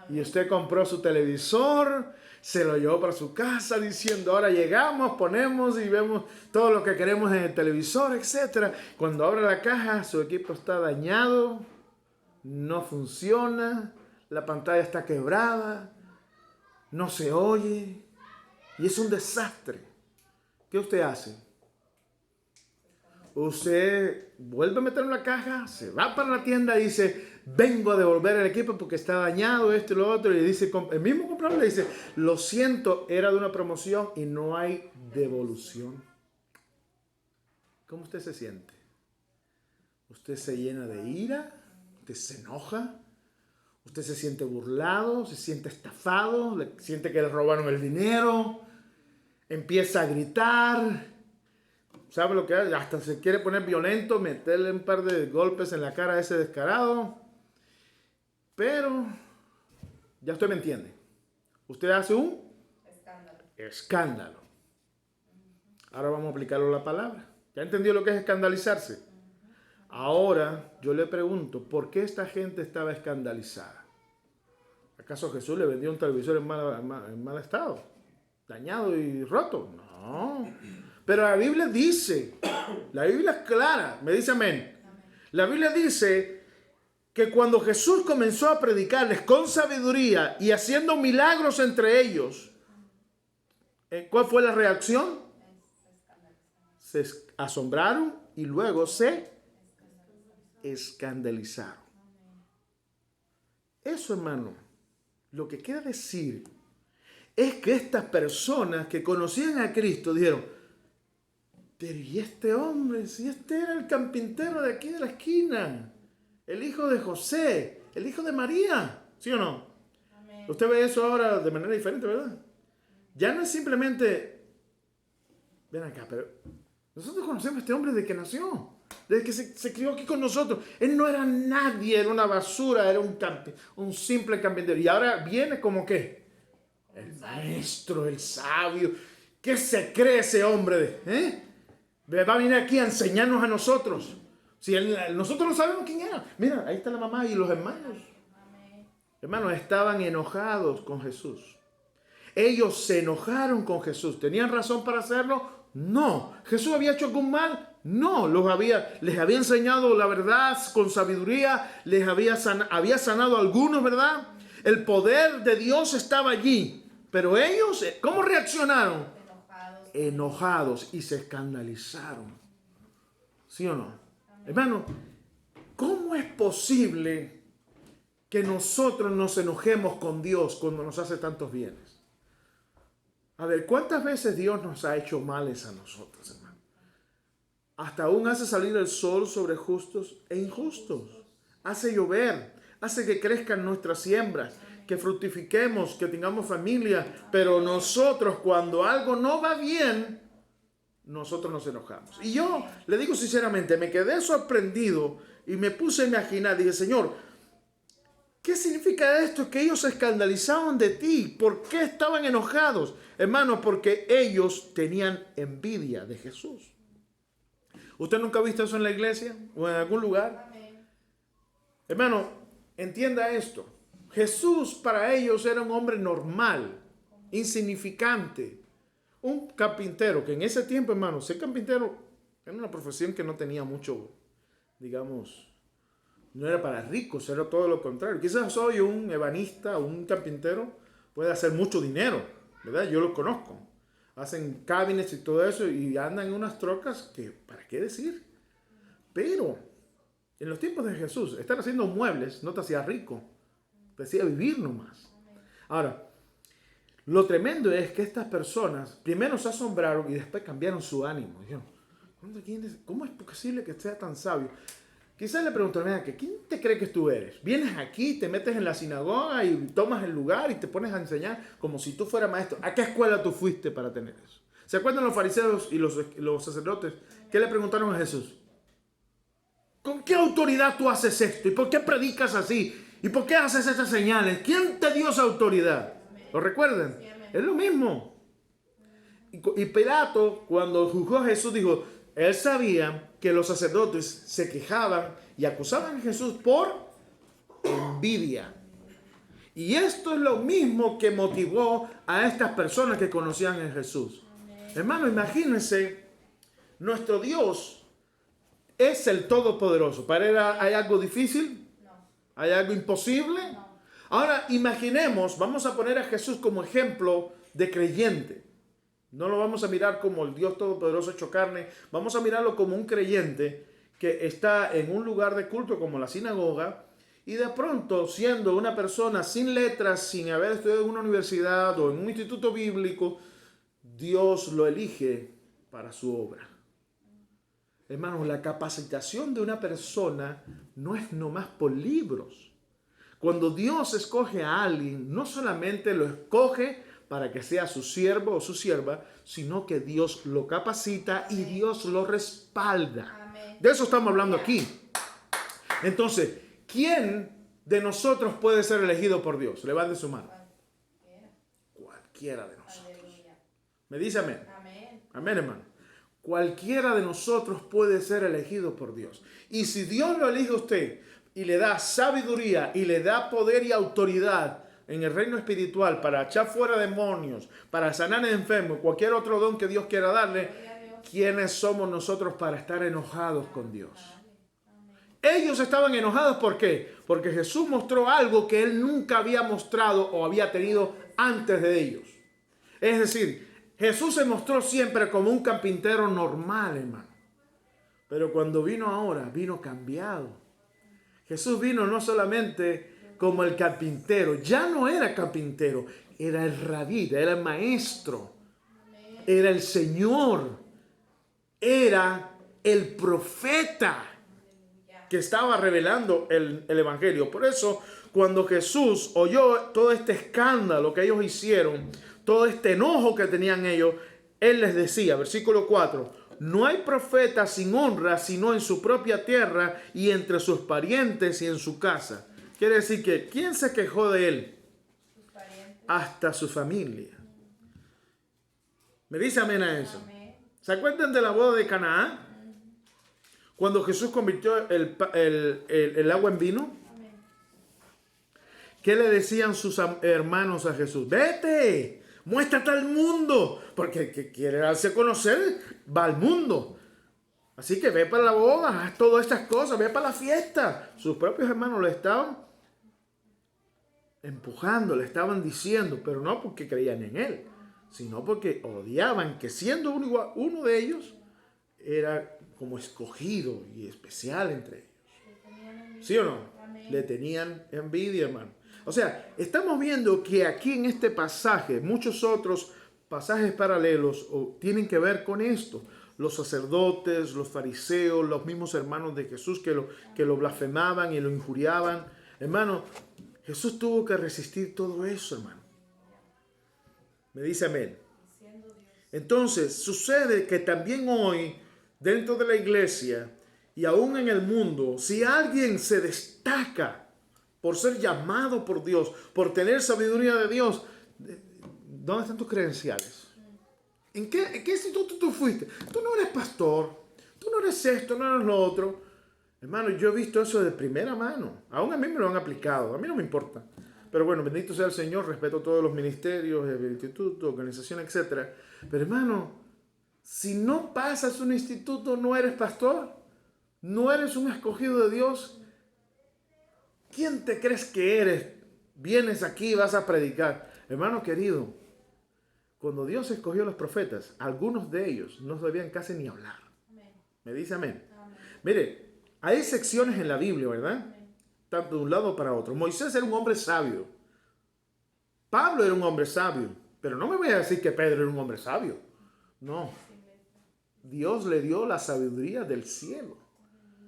S1: Y usted compró su televisor, se lo llevó para su casa diciendo, ahora llegamos, ponemos y vemos todo lo que queremos en el televisor, etc. Cuando abre la caja, su equipo está dañado, no funciona, la pantalla está quebrada, no se oye y es un desastre. ¿Qué usted hace? Usted vuelve a meterlo en la caja, se va para la tienda y dice, vengo a devolver el equipo porque está dañado, esto y lo otro. Y dice, el mismo comprador le dice, lo siento, era de una promoción y no hay devolución. ¿Cómo usted se siente? ¿Usted se llena de ira? ¿Usted se enoja? ¿Usted se siente burlado? ¿Se siente estafado? ¿Siente que le robaron el dinero? ¿Empieza a gritar? ¿Sabe lo que hace? Hasta se quiere poner violento, meterle un par de golpes en la cara a ese descarado. Pero, ya usted me entiende. Usted hace un escándalo. Ahora vamos a aplicarlo a la palabra. ¿Ya entendió lo que es escandalizarse? Ahora yo le pregunto, ¿por qué esta gente estaba escandalizada? ¿Acaso Jesús le vendió un televisor en mal estado? ¿Dañado y roto? No. Pero la Biblia dice, la Biblia es clara, me dice amén. La Biblia dice que cuando Jesús comenzó a predicarles con sabiduría y haciendo milagros entre ellos, ¿cuál fue la reacción? Se asombraron y luego se escandalizaron. Eso, hermano, lo que quiere decir es que estas personas que conocían a Cristo dijeron, pero ¿y este hombre? Si este era el carpintero de aquí de la esquina, el hijo de José, el hijo de María, ¿sí o no? Amén. Usted ve eso ahora de manera diferente, ¿verdad? Ya no es simplemente, ven acá, pero nosotros conocemos a este hombre desde que nació, desde que se crió aquí con nosotros. Él no era nadie, era una basura, era un simple carpintero. Y ahora viene como que el maestro, el sabio. ¿Qué se cree ese hombre? Va a venir aquí a enseñarnos a nosotros. Si nosotros no sabemos quién era. Mira, ahí está la mamá y los hermanos. Amén. Hermanos, estaban enojados con Jesús. Ellos se enojaron con Jesús. ¿Tenían razón para hacerlo? No. ¿Jesús había hecho algún mal? No. Les había enseñado la verdad con sabiduría. Había sanado a algunos, ¿verdad? El poder de Dios estaba allí. Pero ellos, ¿cómo reaccionaron? Enojados y se escandalizaron. ¿Sí o no? Amén. Hermano, ¿cómo es posible que nosotros nos enojemos con Dios cuando nos hace tantos bienes? A ver, ¿cuántas veces Dios nos ha hecho males a nosotros, hermano? Hasta aún hace salir el sol sobre justos e injustos. Hace llover, hace que crezcan nuestras siembras, que fructifiquemos, que tengamos familia, pero nosotros cuando algo no va bien, nosotros nos enojamos. Y yo le digo sinceramente, me quedé sorprendido y me puse a imaginar, dije, Señor, ¿qué significa esto? Que ellos se escandalizaban de ti. ¿Por qué estaban enojados? Hermano, porque ellos tenían envidia de Jesús. ¿Usted nunca ha visto eso en la iglesia o en algún lugar? Hermano, entienda esto. Jesús para ellos era un hombre normal, insignificante, un carpintero, que en ese tiempo, hermano, ser carpintero era una profesión que no tenía mucho, digamos, no era para ricos, era todo lo contrario. Quizás hoy un ebanista o un carpintero puede hacer mucho dinero, ¿verdad? Yo lo conozco. Hacen cabinets y todo eso y andan en unas trocas que, ¿para qué decir? Pero en los tiempos de Jesús, estar haciendo muebles no te hacía rico. Te hacía vivir nomás. Ahora, lo tremendo es que estas personas primero se asombraron y después cambiaron su ánimo. Dijeron, ¿cómo es posible que sea tan sabio? Quizás le preguntaron, ¿quién te cree que tú eres? Vienes aquí, te metes en la sinagoga y tomas el lugar y te pones a enseñar como si tú fueras maestro. ¿A qué escuela tú fuiste para tener eso? ¿Se acuerdan los fariseos y los sacerdotes? ¿Qué le preguntaron a Jesús? ¿Con qué autoridad tú haces esto? ¿Y por qué predicas así? ¿Y por qué haces estas señales? ¿Quién te dio esa autoridad? ¿Lo recuerdan? Es lo mismo. Y Pilato, cuando juzgó a Jesús, dijo, él sabía que los sacerdotes se quejaban y acusaban a Jesús por envidia. Y esto es lo mismo que motivó a estas personas que conocían a Jesús. Hermano, imagínense, nuestro Dios es el Todopoderoso. ¿Para él hay algo difícil?
S2: No.
S1: ¿Hay algo imposible?
S2: No.
S1: Ahora imaginemos, vamos a poner a Jesús como ejemplo de creyente. No lo vamos a mirar como el Dios Todopoderoso hecho carne. Vamos a mirarlo como un creyente que está en un lugar de culto como la sinagoga y de pronto, siendo una persona sin letras, sin haber estudiado en una universidad o en un instituto bíblico, Dios lo elige para su obra. Hermanos, la capacitación de una persona no es nomás por libros. Cuando Dios escoge a alguien, no solamente lo escoge para que sea su siervo o su sierva, sino que Dios lo capacita y Dios lo respalda.
S2: Amén.
S1: De eso estamos hablando aquí. Entonces, ¿quién de nosotros puede ser elegido por Dios? Levante su mano. Cualquiera de nosotros.
S2: Aleluya.
S1: ¿Me dice amén?
S2: Amén.
S1: Amén, hermano. Cualquiera de nosotros puede ser elegido por Dios. Y si Dios lo elige a usted y le da sabiduría y le da poder y autoridad en el reino espiritual para echar fuera demonios, para sanar enfermos, cualquier otro don que Dios quiera darle, ¿quiénes somos nosotros para estar enojados con Dios? Ellos estaban enojados, ¿por qué? Porque Jesús mostró algo que Él nunca había mostrado o había tenido antes de ellos. Es decir, Jesús se mostró siempre como un carpintero normal, hermano. Pero cuando vino ahora, vino cambiado. Jesús vino no solamente como el carpintero, ya no era carpintero, era el rabí, era el maestro, era el Señor, era el profeta que estaba revelando el evangelio. Por eso, cuando Jesús oyó todo este escándalo que ellos hicieron, todo este enojo que tenían ellos, Él les decía, versículo 4, no hay profeta sin honra sino en su propia tierra y entre sus parientes y en su casa. Quiere decir que ¿quién se quejó de Él?
S2: Sus parientes.
S1: Hasta su familia. ¿Me dice amén a eso?
S2: Amén.
S1: ¿Se acuerdan de la boda de Canaán? Cuando Jesús convirtió el agua en vino.
S2: Amén.
S1: ¿Qué le decían sus hermanos a Jesús? Vete, muéstrate al mundo, porque el que quiere darse a conocer va al mundo. Así que ve para la boda, haz todas estas cosas, ve para la fiesta. Sus propios hermanos le estaban empujando, le estaban diciendo, pero no porque creían en él, sino porque odiaban que siendo uno de ellos era como escogido y especial entre ellos. ¿Sí o no?
S2: Amén.
S1: Le tenían envidia, hermano. O sea, estamos viendo que aquí en este pasaje, muchos otros pasajes paralelos tienen que ver con esto. Los sacerdotes, los fariseos, los mismos hermanos de Jesús que lo blasfemaban y lo injuriaban. Hermano, Jesús tuvo que resistir todo eso, hermano. Me dice amén. Entonces, sucede que también hoy, dentro de la iglesia y aún en el mundo, si alguien se destaca por ser llamado por Dios, por tener sabiduría de Dios, ¿dónde están tus credenciales? ¿En qué instituto tú fuiste? Tú no eres pastor, tú no eres esto, no eres lo otro. Hermano, yo he visto eso de primera mano. Aún a mí me lo han aplicado, a mí no me importa. Pero bueno, bendito sea el Señor, respeto todos los ministerios, el instituto, organización, etc. Pero hermano, si no pasas un instituto, no eres pastor, no eres un escogido de Dios. ¿Quién te crees que eres? Vienes aquí y vas a predicar. Hermano querido, cuando Dios escogió a los profetas, algunos de ellos no sabían casi ni hablar.
S2: Amén.
S1: ¿Me dice amén?
S2: Amén.
S1: Mire, hay secciones en la Biblia, ¿verdad?
S2: Amén.
S1: Tanto de un lado para otro. Moisés era un hombre sabio. Pablo era un hombre sabio. Pero no me voy a decir que Pedro era un hombre sabio. No. Dios le dio la sabiduría del cielo.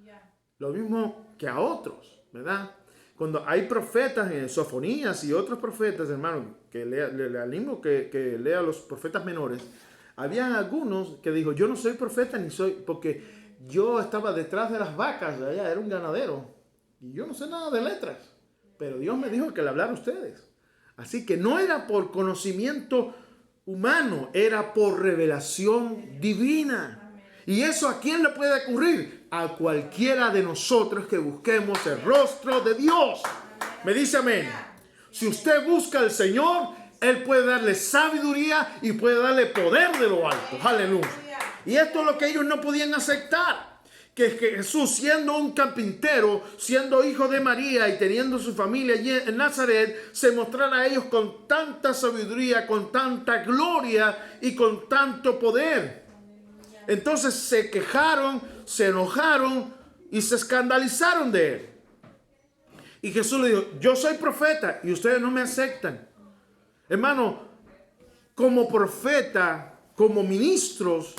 S2: Ya.
S1: Lo mismo que a otros, ¿verdad? Cuando hay profetas, Sofonías y otros profetas, hermano, que le animo que lea los profetas menores, habían algunos que dijo, yo no soy profeta ni soy, porque yo estaba detrás de las vacas, allá era un ganadero, y yo no sé nada de letras, pero Dios me dijo que le hablara a ustedes. Así que no era por conocimiento humano, era por revelación divina. ¿Y eso a quién le puede ocurrir? A cualquiera de nosotros que busquemos el rostro de Dios. Me dice amén. Si usted busca al Señor, Él puede darle sabiduría y puede darle poder de lo alto. Aleluya. Y esto es lo que ellos no podían aceptar. Que Jesús, siendo un carpintero, siendo hijo de María y teniendo su familia allí en Nazaret, se mostrara a ellos con tanta sabiduría, con tanta gloria y con tanto poder. Entonces se quejaron, se enojaron y se escandalizaron de él. Y Jesús le dijo, yo soy profeta y ustedes no me aceptan. Hermano, como profeta, como ministros,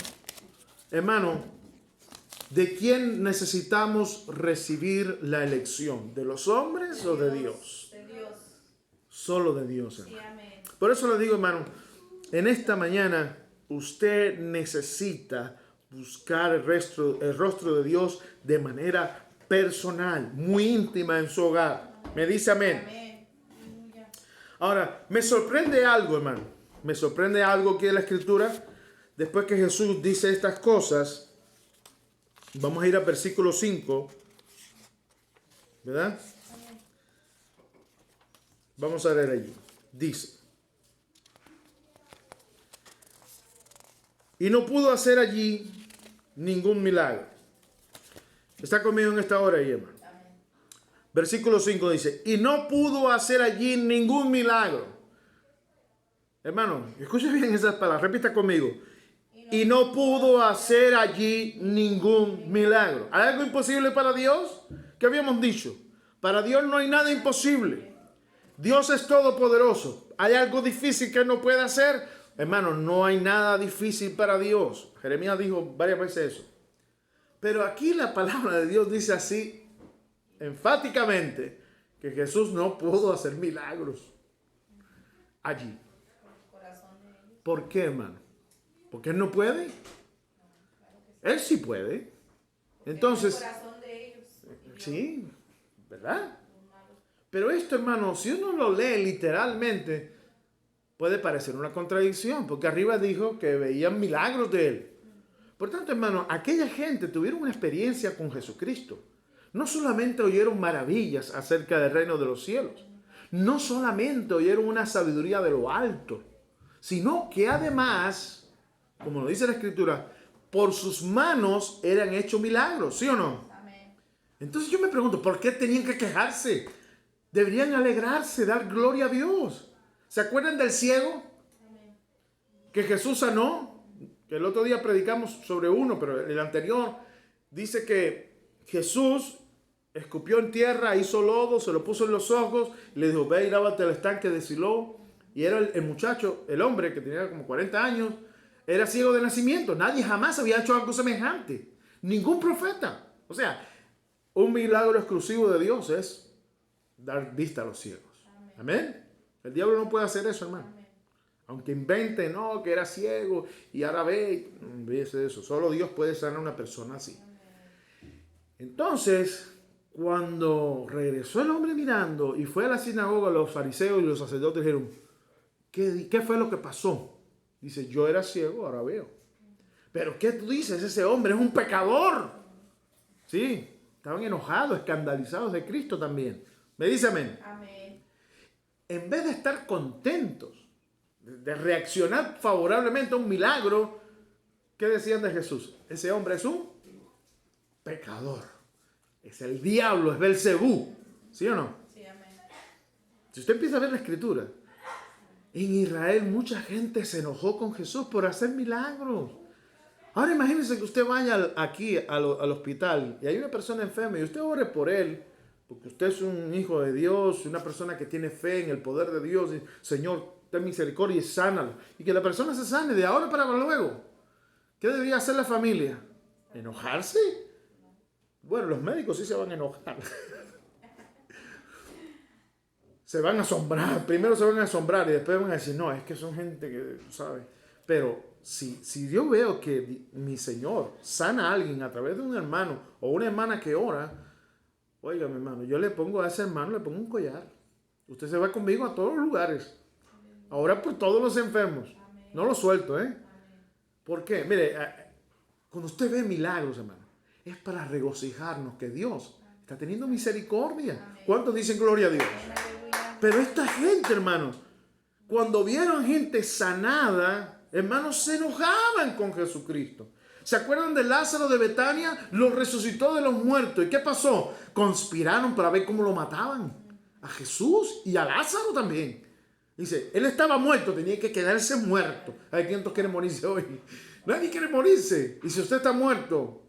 S1: hermano, ¿de quién necesitamos recibir la elección? ¿De los hombres o de Dios?
S2: De Dios.
S1: Solo de Dios, hermano.
S2: Sí, amén.
S1: Por eso le digo, hermano, en esta mañana usted necesita buscar el rostro de Dios de manera personal, muy íntima en su hogar. Me dice amén.
S2: Amén. Aleluya.
S1: Ahora, me sorprende algo, hermano. Me sorprende algo aquí en la Escritura. Después que Jesús dice estas cosas, vamos a ir al versículo 5, ¿verdad? Vamos a leer allí. Dice, y no pudo hacer allí ningún milagro. Está conmigo en esta hora, hermano. Versículo 5 dice, y no pudo hacer allí ningún milagro. Hermano, escuche bien esas palabras, repita conmigo. Y no pudo hacer allí ningún milagro. ¿Hay algo imposible para Dios? ¿Qué habíamos dicho? Para Dios no hay nada imposible. Dios es todopoderoso. ¿Hay algo difícil que no puede hacer? Hermano, no hay nada difícil para Dios. Jeremías dijo varias veces eso. Pero aquí la palabra de Dios dice así, enfáticamente, que Jesús no pudo hacer milagros allí. ¿Por qué, hermano? ¿Porque Él no puede? Él sí puede. Entonces, sí, ¿verdad? Pero esto, hermano, si uno lo lee literalmente, puede parecer una contradicción, porque arriba dijo que veían milagros de Él. Por tanto, hermano, aquella gente tuvieron una experiencia con Jesucristo. No solamente oyeron maravillas acerca del reino de los cielos, no solamente oyeron una sabiduría de lo alto, sino que además, como lo dice la Escritura, por sus manos eran hechos milagros, ¿sí o no?
S2: Amén.
S1: Entonces yo me pregunto, ¿por qué tenían que quejarse? Deberían alegrarse, dar gloria a Dios. ¿Se acuerdan del ciego que Jesús sanó? Que el otro día predicamos sobre uno, pero el anterior dice que Jesús escupió en tierra, hizo lodo, se lo puso en los ojos, y le dijo, ve y lávate al estanque de Siloé. Y era el muchacho, el hombre que tenía como 40 años, era ciego de nacimiento. Nadie jamás había hecho algo semejante. Ningún profeta. O sea, un milagro exclusivo de Dios es dar vista a los ciegos. Amén. El diablo no puede hacer eso, hermano. Amén. Aunque invente, no, que era ciego y ahora ve, véase eso. Solo Dios puede sanar a una persona así. Amén. Entonces, cuando regresó el hombre mirando y fue a la sinagoga, los fariseos y los sacerdotes dijeron, ¿qué fue lo que pasó? Dice, yo era ciego, ahora veo. Pero ¿qué tú dices? Ese hombre es un pecador. Sí, estaban enojados, escandalizados de Cristo también. Me dice amén.
S2: Amén.
S1: En vez de estar contentos, de reaccionar favorablemente a un milagro, ¿qué decían de Jesús? Ese hombre es un pecador. Es el diablo, es Belcebú. ¿Sí o no?
S2: Sí, amén.
S1: Si usted empieza a ver la Escritura, en Israel mucha gente se enojó con Jesús por hacer milagros. Ahora imagínense que usted vaya aquí al hospital y hay una persona enferma y usted ore por él, porque usted es un hijo de Dios, una persona que tiene fe en el poder de Dios. Y, Señor, ten misericordia y sánalo. Y que la persona se sane de ahora para luego. ¿Qué debería hacer la familia? ¿Enojarse? Bueno, los médicos sí se van a enojar. Se van a asombrar. Primero se van a asombrar y después van a decir, no, es que son gente que, ¿sabe? Pero si yo veo que mi Señor sana a alguien a través de un hermano o una hermana que ora, oiga, mi hermano, yo le pongo a ese hermano, le pongo un collar. Usted se va conmigo a todos los lugares. Ahora por todos los enfermos. No los suelto, ¿eh? ¿Por qué? Mire, cuando usted ve milagros, hermano, es para regocijarnos que Dios está teniendo misericordia. ¿Cuántos dicen gloria a Dios? Pero esta gente, hermano, cuando vieron gente sanada, hermanos, se enojaban con Jesucristo. ¿Se acuerdan de Lázaro de Betania? Lo resucitó de los muertos. ¿Y qué pasó? Conspiraron para ver cómo lo mataban. A Jesús y a Lázaro también. Dice, él estaba muerto, tenía que quedarse muerto. Hay quien quiere morirse hoy. Nadie quiere morirse. Y si usted está muerto,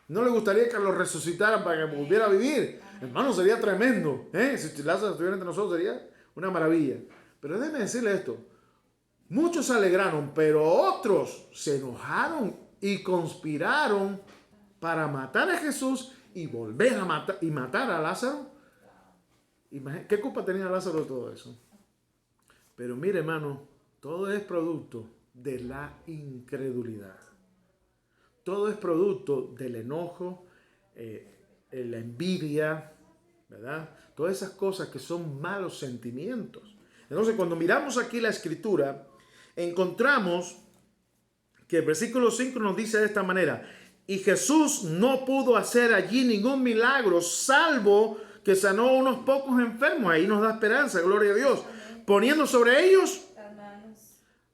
S1: ¿no le gustaría que lo resucitaran para que volviera a vivir? Hermano, sería tremendo. Si Lázaro estuviera entre nosotros, sería una maravilla. Pero déjeme decirle esto. Muchos se alegraron, pero otros se enojaron y conspiraron para matar a Jesús y volver a matar a Lázaro. ¿Qué culpa tenía Lázaro de todo eso? Pero mire, hermano, todo es producto de la incredulidad. Todo es producto del enojo, la envidia, ¿verdad? Todas esas cosas que son malos sentimientos. Entonces, cuando miramos aquí la Escritura, encontramos que el versículo 5 nos dice de esta manera: y Jesús no pudo hacer allí ningún milagro, salvo que sanó a unos pocos enfermos. Ahí nos da esperanza, gloria a Dios. Poniendo sobre ellos,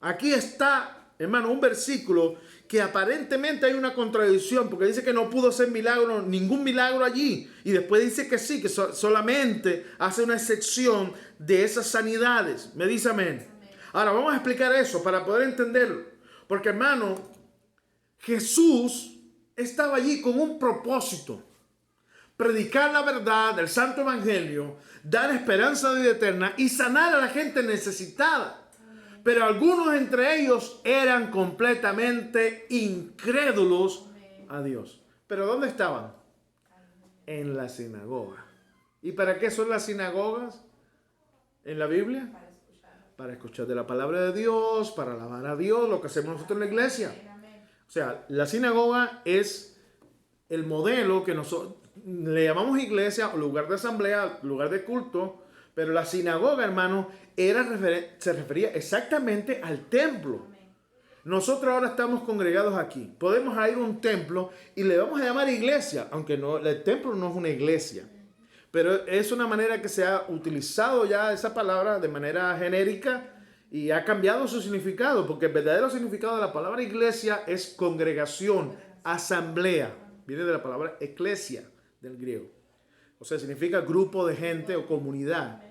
S1: aquí está, hermano, un versículo que aparentemente hay una contradicción, porque dice que no pudo hacer ningún milagro allí, y después dice que sí, que solamente hace una excepción de esas sanidades. Me dice amén. Ahora vamos a explicar eso para poder entenderlo, porque hermano, Jesús estaba allí con un propósito: predicar la verdad del Santo Evangelio, dar esperanza de vida eterna y sanar a la gente necesitada. Pero algunos entre ellos eran completamente incrédulos a Dios. ¿Pero dónde estaban? En la sinagoga. ¿Y para qué son las sinagogas en la Biblia? Para escuchar de la palabra de Dios, para alabar a Dios, lo que hacemos nosotros en la iglesia. O sea, la sinagoga es el modelo que nosotros le llamamos iglesia, lugar de asamblea, lugar de culto, pero la sinagoga, hermano, se refería exactamente al templo. Nosotros ahora estamos congregados aquí. Podemos ir a un templo y le vamos a llamar iglesia, aunque no, el templo no es una iglesia. Pero es una manera que se ha utilizado ya esa palabra de manera genérica y ha cambiado su significado, porque el verdadero significado de la palabra iglesia es congregación, asamblea. Viene de la palabra eclesia, del griego. O sea, significa grupo de gente o comunidad,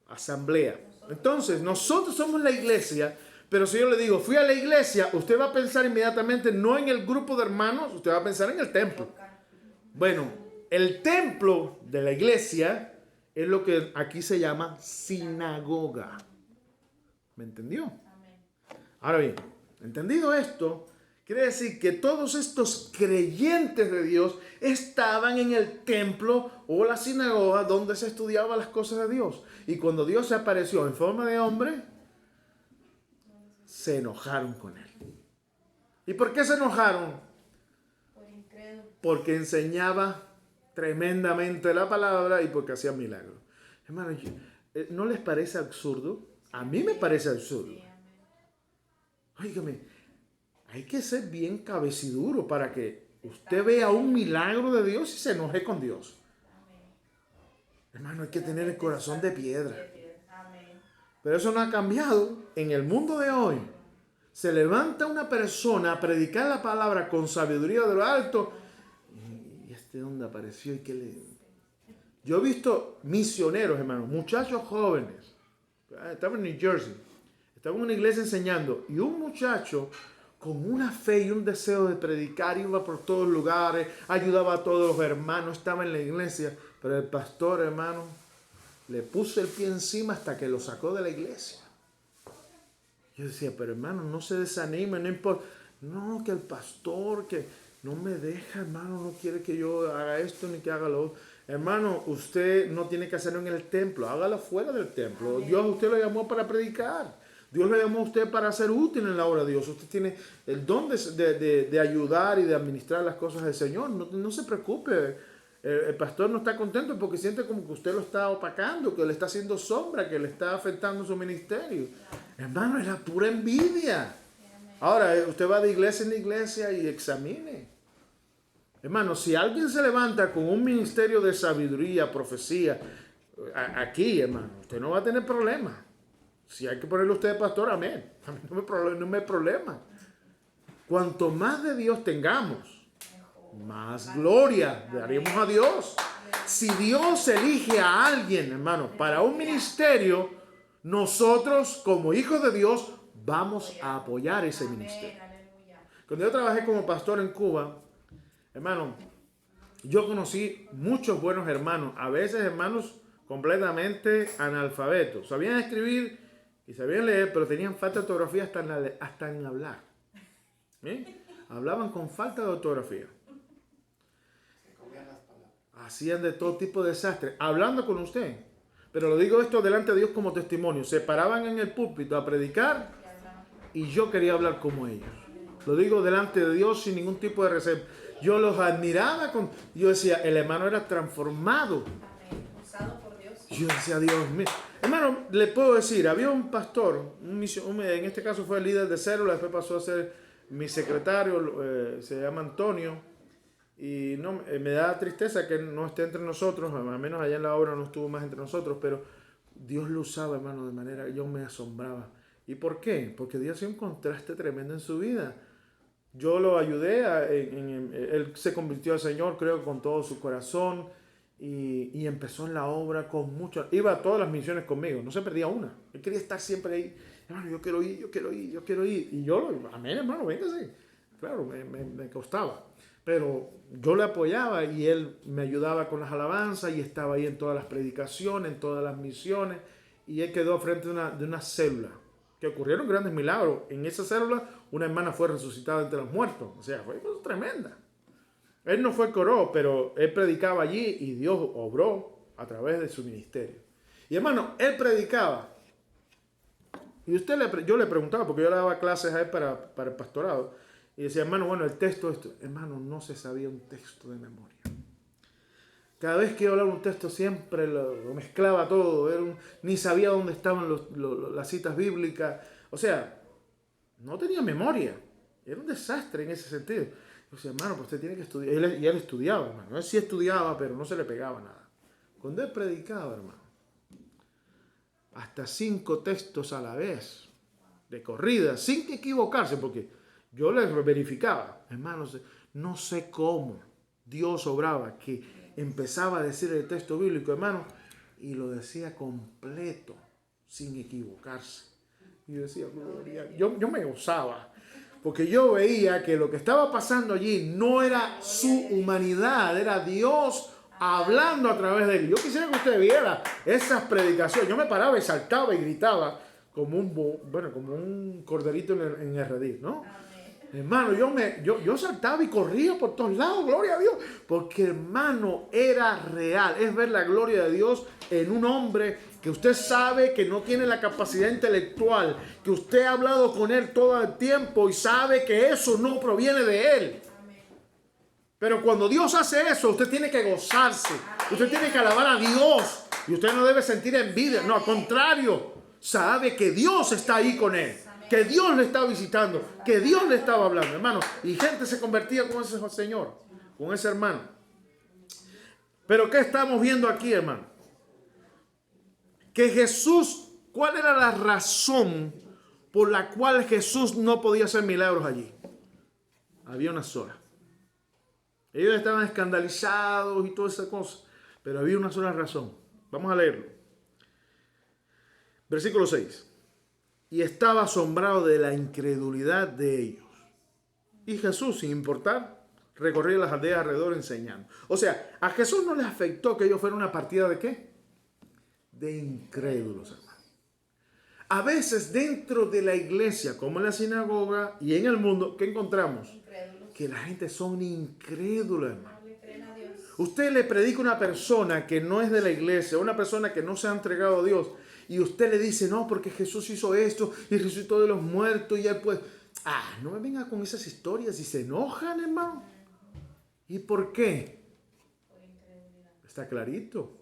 S1: asamblea. Entonces, nosotros somos la iglesia, pero si yo le digo, fui a la iglesia, usted va a pensar inmediatamente no en el grupo de hermanos, usted va a pensar en el templo. Bueno, el templo de la iglesia es lo que aquí se llama sinagoga. ¿Me entendió? Ahora bien, entendido esto, quiere decir que todos estos creyentes de Dios estaban en el templo o la sinagoga donde se estudiaban las cosas de Dios. Y cuando Dios se apareció en forma de hombre, se enojaron con él. ¿Y por qué se enojaron? Porque enseñaba tremendamente la palabra y porque hacía milagros. Hermano, ¿no les parece absurdo? A mí me parece absurdo. Óigame, hay que ser bien cabeciduro para que usted vea un milagro de Dios y se enoje con Dios. Hermano, hay que tener el corazón de piedra. Pero eso no ha cambiado. En el mundo de hoy, se levanta una persona a predicar la palabra con sabiduría de lo alto. ¿Y este dónde apareció? ¿Y qué le...? Yo he visto misioneros, hermano, muchachos jóvenes. Estaba en New Jersey. Estaba en una iglesia enseñando. Y un muchacho con una fe y un deseo de predicar, iba por todos lugares, ayudaba a todos los hermanos, estaba en la iglesia. Pero el pastor, hermano, le puso el pie encima hasta que lo sacó de la iglesia. Yo decía, pero hermano, no se desanime, no importa. No, que el pastor, que no me deja, hermano, no quiere que yo haga esto ni que haga lo otro. Hermano, usted no tiene que hacerlo en el templo, hágalo fuera del templo. Dios, usted lo llamó para predicar. Dios le llamó a usted para ser útil en la obra de Dios. Usted tiene el don de ayudar y de administrar las cosas del Señor. No se preocupe. El pastor no está contento porque siente como que usted lo está opacando, que le está haciendo sombra, que le está afectando su ministerio. Hermano, es la pura envidia. Ahora, usted va de iglesia en iglesia y examine. Hermano, si alguien se levanta con un ministerio de sabiduría, profecía, aquí, hermano, usted no va a tener problema. Si hay que ponerle a usted pastor, amén. A mí no me hay problema. Cuanto más de Dios tengamos, más gloria daremos a Dios. Si Dios elige a alguien, hermano, para un ministerio, nosotros como hijos de Dios vamos a apoyar ese ministerio. Cuando yo trabajé como pastor en Cuba, hermano, yo conocí muchos buenos hermanos, a veces hermanos completamente analfabetos. Sabían escribir y sabían leer, pero tenían falta de ortografía hasta en hablar. ¿Sí? Hablaban con falta de ortografía. Hacían de todo tipo de desastres, hablando con usted. Pero lo digo esto delante de Dios como testimonio. Se paraban en el púlpito a predicar y yo quería hablar como ellos. Lo digo delante de Dios sin ningún tipo de reserva. Yo los admiraba. Yo decía, el hermano era transformado.
S2: Usado por Dios.
S1: Yo decía, Dios mío. Hermano, le puedo decir, había un pastor, en este caso fue el líder de célula, después pasó a ser mi secretario, se llama Antonio. Y no, me da tristeza que no esté entre nosotros, al menos allá en la obra no estuvo más entre nosotros, pero Dios lo usaba, hermano, de manera que yo me asombraba. ¿Y por qué? Porque Dios hacía un contraste tremendo en su vida. Yo lo ayudé, él se convirtió al Señor, creo, con todo su corazón y empezó en la obra con mucho. Iba a todas las misiones conmigo, no se perdía una. Él quería estar siempre ahí. Hermano, yo quiero ir. Y yo, amén, hermano, véngase. Claro, me costaba. Pero yo le apoyaba y él me ayudaba con las alabanzas y estaba ahí en todas las predicaciones, en todas las misiones. Y él quedó frente de una célula, que ocurrieron grandes milagros. En esa célula una hermana fue resucitada entre los muertos. O sea, fue cosa tremenda. Él no fue coró, pero él predicaba allí y Dios obró a través de su ministerio. Y hermano, él predicaba. Y yo le preguntaba, porque yo le daba clases a él para el pastorado. Y decía, hermano, bueno, el texto, hermano, no se sabía un texto de memoria. Cada vez que yo hablaba un texto siempre lo mezclaba todo, ni sabía dónde estaban las citas bíblicas. O sea, no tenía memoria. Era un desastre en ese sentido. Yo decía, hermano, pues usted tiene que estudiar. Y él estudiaba, hermano. Él sí estudiaba, pero no se le pegaba nada. Cuando él predicaba, hermano, hasta 5 textos a la vez, de corrida, sin equivocarse, porque yo les verificaba, hermanos, no sé cómo Dios obraba, que empezaba a decir el texto bíblico, hermano, y lo decía completo, sin equivocarse. Y yo decía, gloria, yo me gozaba, porque yo veía que lo que estaba pasando allí no era su humanidad, era Dios hablando a través de él. Yo quisiera que usted viera esas predicaciones. Yo me paraba y saltaba y gritaba como un corderito en el redil, ¿no? Hermano, yo saltaba y corría por todos lados, gloria a Dios, porque hermano, era real, es ver la gloria de Dios en un hombre que usted sabe que no tiene la capacidad intelectual, que usted ha hablado con él todo el tiempo y sabe que eso no proviene de él. Pero cuando Dios hace eso, usted tiene que gozarse, usted tiene que alabar a Dios y usted no debe sentir envidia, no, al contrario, sabe que Dios está ahí con él. Que Dios le estaba visitando, que Dios le estaba hablando, hermano. Y gente se convertía con ese señor, con ese hermano. Pero ¿qué estamos viendo aquí, hermano? Que Jesús, ¿cuál era la razón por la cual Jesús no podía hacer milagros allí? Había una sola. Ellos estaban escandalizados y toda esa cosa, pero había una sola razón. Vamos a leerlo. Versículo 6. Y estaba asombrado de la incredulidad de ellos. Y Jesús, sin importar, recorría las aldeas alrededor enseñando. O sea, a Jesús no le afectó que ellos fueran una partida de ¿qué? De incrédulos, hermano. A veces dentro de la iglesia, como en la sinagoga y en el mundo, ¿qué encontramos? Incrédulos. Que la gente son incrédulos, hermano. No le creen a Dios. Usted le predica a una persona que no es de la iglesia, una persona que no se ha entregado a Dios, y usted le dice, no, porque Jesús hizo esto y resucitó de los muertos y él pues, no me venga con esas historias y se enojan, hermano. ¿Y por qué? Está clarito.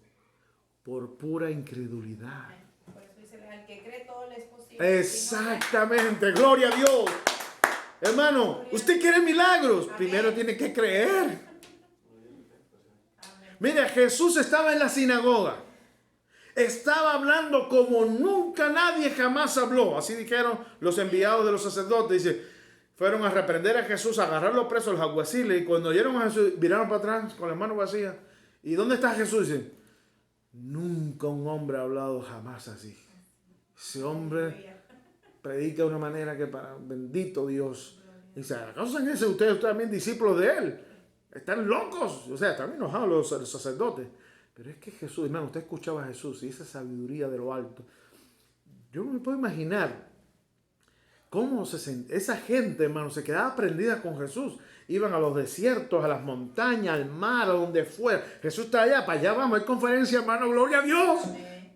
S1: Por pura incredulidad.
S2: Por eso dice, al que cree todo le es posible.
S1: Exactamente, gloria a Dios. Hermano, usted quiere milagros, primero tiene que creer. Mire, Jesús estaba en la sinagoga. Estaba hablando como nunca nadie jamás habló. Así dijeron los enviados de los sacerdotes. Dice, fueron a reprender a Jesús, a agarrarlo preso los alguaciles. Y cuando oyeron a Jesús, viraron para atrás con las manos vacías. ¿Y dónde está Jesús? Dice, nunca un hombre ha hablado jamás así. Ese hombre predica de una manera que para bendito Dios. Dice, ¿acaso en ese ustedes también discípulos de él? Están locos. O sea, están enojados los sacerdotes. Pero es que Jesús, hermano, usted escuchaba a Jesús y esa sabiduría de lo alto. Yo no me puedo imaginar cómo esa gente, hermano, se quedaba prendida con Jesús. Iban a los desiertos, a las montañas, al mar, a donde fuera. Jesús está allá, para allá vamos, hay conferencia, hermano, gloria a Dios.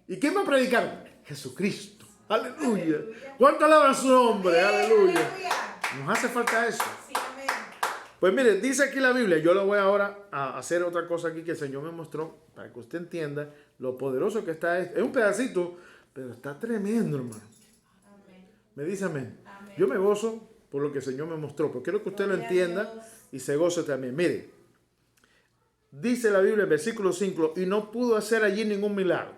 S1: ¿Y quién va a predicar? Jesucristo. Aleluya. ¿Cuánto alaban su nombre? Aleluya. Nos hace falta eso. Pues mire, dice aquí la Biblia, yo lo voy ahora a hacer otra cosa aquí que el Señor me mostró, para que usted entienda lo poderoso que está. Es un pedacito, pero está tremendo, hermano. Amén. Me dice amén. Amén. Yo me gozo por lo que el Señor me mostró, porque quiero que usted lo entienda y se goce también. Mire, dice la Biblia en versículo 5, y no pudo hacer allí ningún milagro.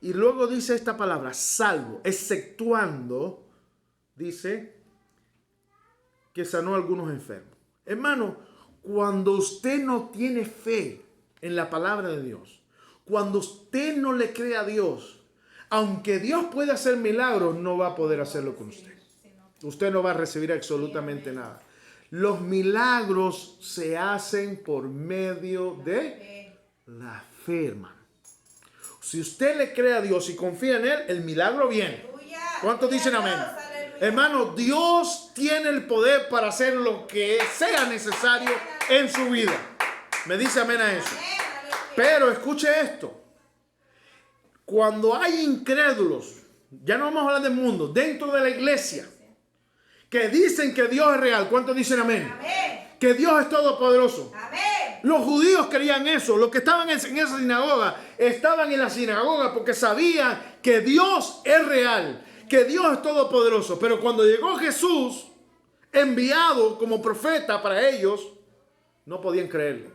S1: Y luego dice esta palabra, salvo, exceptuando, dice que sanó a algunos enfermos. Hermano, cuando usted no tiene fe en la palabra de Dios, cuando usted no le cree a Dios, aunque Dios pueda hacer milagros, no va a poder hacerlo con usted. Usted no va a recibir absolutamente nada. Los milagros se hacen por medio de la fe, hermano. Si usted le cree a Dios y confía en Él, el milagro viene. ¿Cuántos dicen amén? Hermano, Dios tiene el poder para hacer lo que sea necesario en su vida. Me dice amén a eso. Pero escuche esto. Cuando hay incrédulos, ya no vamos a hablar del mundo, dentro de la iglesia, que dicen que Dios es real. ¿Cuántos dicen amén? Que Dios es todopoderoso. Los judíos creían eso. Los que estaban en esa sinagoga, estaban en la sinagoga porque sabían que Dios es real, que Dios es todopoderoso. Pero cuando llegó Jesús, enviado como profeta para ellos, no podían creerle.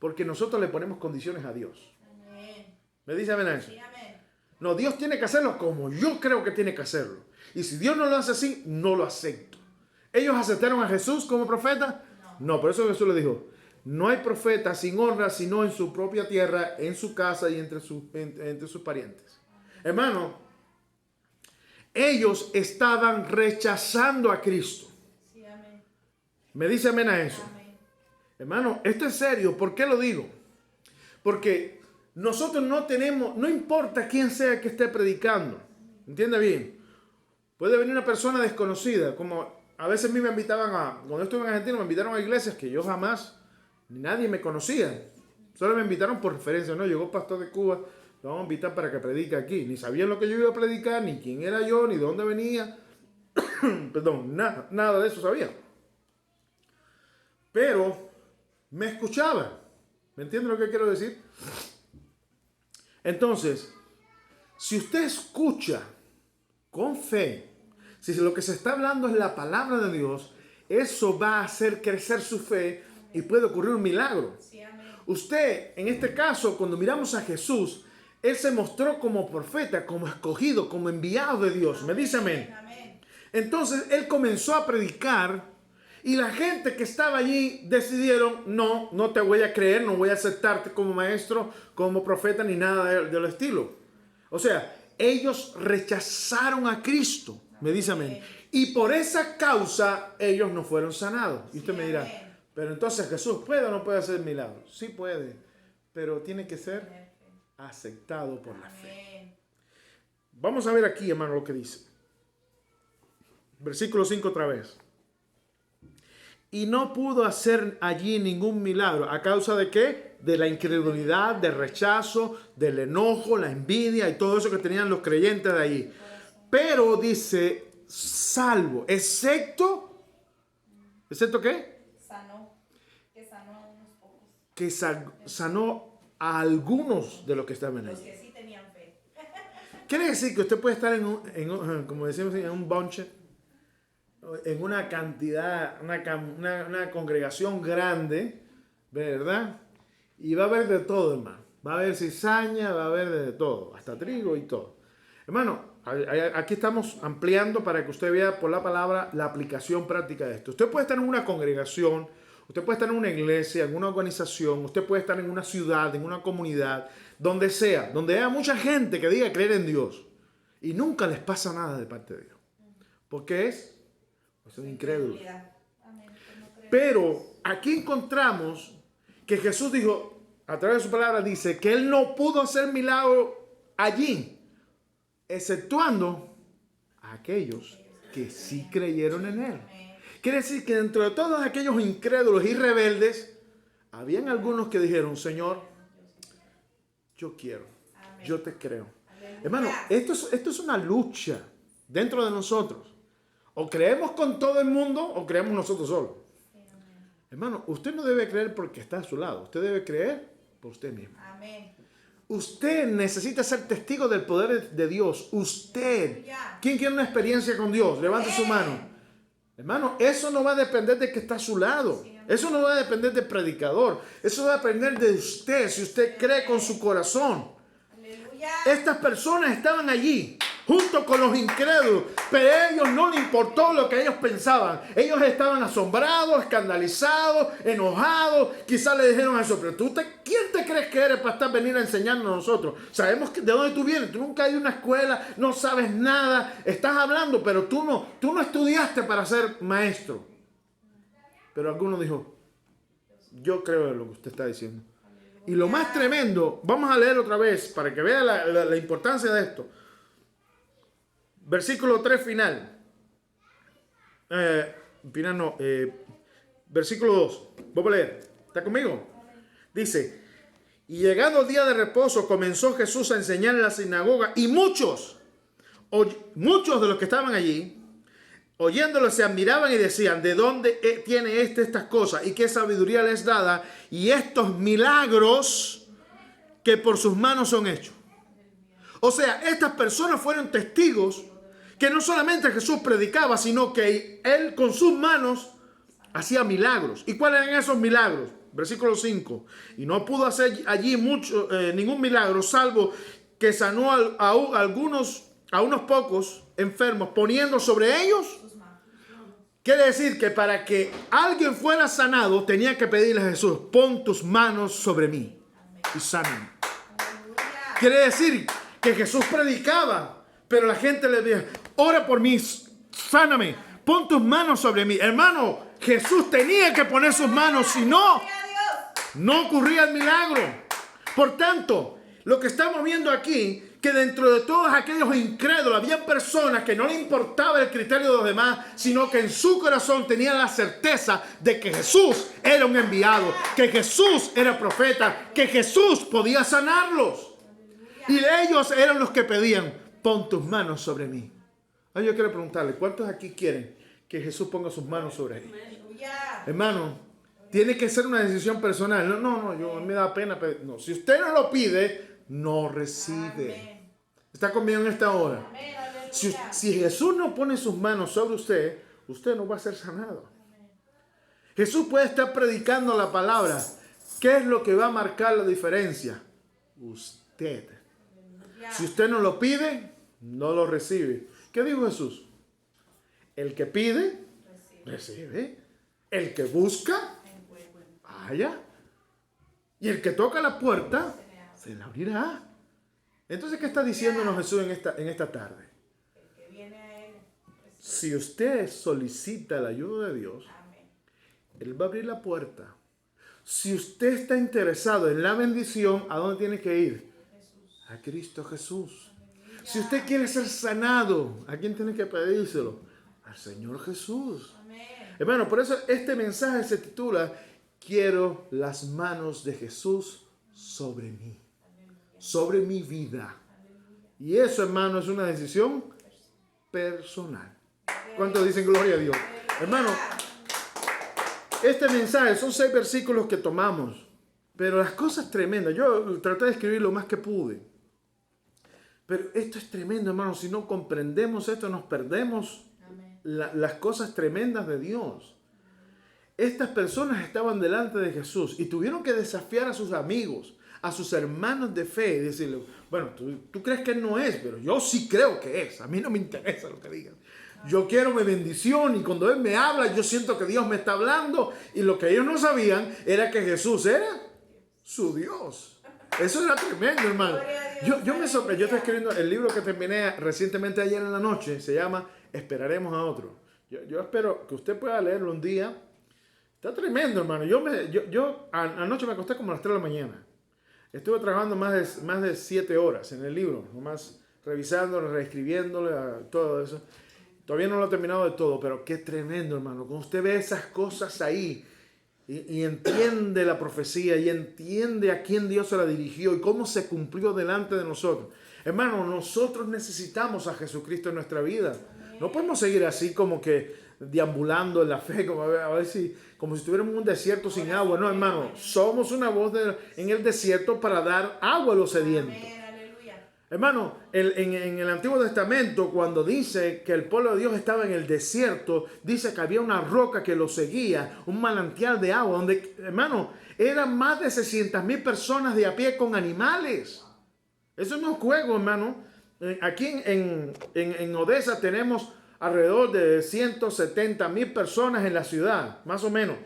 S1: Porque nosotros le ponemos condiciones a Dios. Amén. ¿Me dice amén a eso? Sí, amén. No, Dios tiene que hacerlo como yo creo que tiene que hacerlo. Y si Dios no lo hace así, no lo acepto. ¿Ellos aceptaron a Jesús como profeta? No, por eso Jesús le dijo, no hay profeta sin honra, sino en su propia tierra, en su casa y entre sus parientes. Amén. Hermano, ellos estaban rechazando a Cristo. Sí, amén. ¿Me dice amén a eso? Amén. Hermano, esto es serio. ¿Por qué lo digo? Porque nosotros no importa quién sea que esté predicando. ¿Entiende bien? Puede venir una persona desconocida, como a veces a mí me invitaban cuando yo estuve en Argentina, me invitaron a iglesias que yo jamás, ni nadie me conocía. Solo me invitaron por referencia, ¿no? Llegó pastor de Cuba, lo vamos a invitar para que predique aquí. Ni sabían lo que yo iba a predicar, ni quién era yo, ni de dónde venía. Perdón, nada de eso sabía. Pero me escuchaba. ¿Me entiende lo que quiero decir? Entonces, si usted escucha con fe, si lo que se está hablando es la palabra de Dios, eso va a hacer crecer su fe y puede ocurrir un milagro. Sí, usted, en este caso, cuando miramos a Jesús, Él se mostró como profeta, como escogido, como enviado de Dios. ¿Me dice amén? Amén. Entonces, Él comenzó a predicar y la gente que estaba allí decidieron, no te voy a creer, no voy a aceptarte como maestro, como profeta, ni nada del estilo. O sea, ellos rechazaron a Cristo. Me dice amén. Y por esa causa ellos no fueron sanados. Y usted me dirá, pero entonces Jesús puede o no puede hacer milagros. Sí puede, pero tiene que ser aceptado por la fe. Vamos a ver aquí, hermano, lo que dice. Versículo 5 otra vez. Y no pudo hacer allí ningún milagro. ¿A causa de qué? De la incredulidad, del rechazo, del enojo, la envidia y todo eso que tenían los creyentes de allí. Pero dice, salvo, excepto, ¿excepto qué?
S2: Que sanó a unos pocos.
S1: que sanó a algunos de los que estaban
S2: Los
S1: ahí.
S2: que sí tenían fe.
S1: Quiere decir que usted puede estar como decimos, en un bunch, en una cantidad, una congregación grande, ¿verdad? Y va a haber de todo, hermano. Va a haber cizaña, va a haber de todo, hasta trigo y todo. Hermano, aquí estamos ampliando para que usted vea por la palabra la aplicación práctica de esto. Usted puede estar en una congregación, usted puede estar en una iglesia, en una organización, usted puede estar en una ciudad, en una comunidad, donde sea, donde haya mucha gente que diga creer en Dios y nunca les pasa nada de parte de Dios. ¿Por qué son incrédulos?
S2: Amén. Pues no creo.
S1: Pero aquí encontramos que Jesús dijo, a través de su palabra, dice que Él no pudo hacer milagro allí, exceptuando a aquellos que sí creyeron en Él. Quiere decir que dentro de todos aquellos incrédulos y rebeldes, habían algunos que dijeron, Señor, yo quiero, yo te creo. Hermano, esto es una lucha dentro de nosotros. O creemos con todo el mundo o creemos nosotros solos. Hermano, usted no debe creer porque está a su lado. Usted debe creer por usted mismo.
S2: Amén.
S1: Usted necesita ser testigo del poder de Dios. Usted. ¿Quién quiere una experiencia con Dios? Levante su mano. Hermano, eso no va a depender de que está a su lado. Eso no va a depender del predicador. Eso va a depender de usted, si usted cree con su corazón.
S2: Aleluya.
S1: Estas personas estaban allí, junto con los incrédulos, pero a ellos no les importó lo que ellos pensaban. Ellos estaban asombrados, escandalizados, enojados. Quizás le dijeron eso, pero ¿quién te crees que eres para venir a enseñarnos a nosotros? Sabemos de dónde tú vienes. Tú nunca has ido a una escuela, no sabes nada. Estás hablando, pero tú no estudiaste para ser maestro. Pero alguno dijo, yo creo en lo que usted está diciendo. Y lo más tremendo, vamos a leer otra vez para que vea la importancia de esto. Versículo 3 final. Versículo 2. Vamos a leer. ¿Está conmigo? Dice, y llegado el día de reposo comenzó Jesús a enseñar en la sinagoga y muchos de los que estaban allí, oyéndolo, se admiraban y decían, ¿de dónde tiene estas cosas? ¿Y qué sabiduría les dada? Y estos milagros que por sus manos son hechos. O sea, estas personas fueron testigos que no solamente Jesús predicaba, sino que Él con sus manos hacía milagros. ¿Y cuáles eran esos milagros? Versículo 5. Y no pudo hacer allí ningún milagro, salvo que sanó a unos pocos enfermos, poniendo sobre ellos. Quiere decir que para que alguien fuera sanado, tenía que pedirle a Jesús, pon tus manos sobre mí y sáname. Quiere decir que Jesús predicaba, pero la gente le decía, ora por mí, sáname, pon tus manos sobre mí. Hermano, Jesús tenía que poner sus manos, si no, no ocurría el milagro. Por tanto, lo que estamos viendo aquí, que dentro de todos aquellos incrédulos había personas que no le importaba el criterio de los demás, sino que en su corazón tenían la certeza de que Jesús era un enviado, que Jesús era profeta, que Jesús podía sanarlos. Y ellos eran los que pedían, pon tus manos sobre mí. Ahora yo quiero preguntarle, ¿cuántos aquí quieren que Jesús ponga sus manos sobre ellos? Hermano, tiene que ser una decisión personal. No, yo me da pena. No, si usted no lo pide, no recibe. ¿Está conmigo en esta hora? Si Jesús no pone sus manos sobre usted, usted no va a ser sanado. Jesús puede estar predicando la palabra. ¿Qué es lo que va a marcar la diferencia? Usted. Si usted no lo pide, no lo recibe. ¿Qué dijo Jesús? El que pide, recibe. El que busca, halla. Y el que toca la puerta, se la abrirá. Entonces, ¿qué está diciéndonos Jesús en esta tarde? Si usted solicita la ayuda de Dios, Él va a abrir la puerta. Si usted está interesado en la bendición, ¿a dónde tiene que ir? A Cristo Jesús. Si usted quiere ser sanado, ¿a quién tiene que pedírselo? Al Señor Jesús. Hermano, por eso este mensaje se titula, quiero las manos de Jesús sobre mí. Sobre mi vida. Y eso, hermano, es una decisión personal. ¿Cuántos dicen gloria a Dios? Hermano, este mensaje son 6 versículos que tomamos, Pero las cosas tremendas, yo traté de escribir lo más que pude. Pero esto es tremendo, hermano. Si no comprendemos esto, nos perdemos las cosas tremendas de Dios. Estas personas estaban delante de Jesús y tuvieron que desafiar a sus amigos, a sus hermanos de fe y decirle, bueno, tú crees que Él no es, pero yo sí creo que es. A mí no me interesa lo que digan. Yo quiero mi bendición y cuando Él me habla, yo siento que Dios me está hablando. Y lo que ellos no sabían era que Jesús era su Dios. Eso era tremendo, hermano. Yo me sorprendí. Yo estoy escribiendo el libro que terminé recientemente ayer en la noche. Se llama Esperaremos a otro. Yo espero que usted pueda leerlo un día. Está tremendo, hermano. Yo anoche me acosté como a las 3 de la mañana. Estuve trabajando más de 7 horas en el libro. Nomás revisándolo, reescribiéndole, todo eso. Todavía no lo he terminado de todo, pero qué tremendo, hermano. Cuando usted ve esas cosas ahí y entiende la profecía y entiende a quién Dios se la dirigió y cómo se cumplió delante de nosotros. Hermano, nosotros necesitamos a Jesucristo en nuestra vida. No podemos seguir así como que deambulando en la fe, como como si estuviéramos en un desierto sin agua. No, hermano, somos una voz en el desierto para dar agua a los sedientos. Hermano, en el Antiguo Testamento, cuando dice que el pueblo de Dios estaba en el desierto, dice que había una roca que lo seguía, un manantial de agua, donde, hermano, eran más de 600,000 personas de a pie con animales. Eso no es juego, hermano. Aquí en Odessa tenemos alrededor de 170,000 personas en la ciudad, más o menos,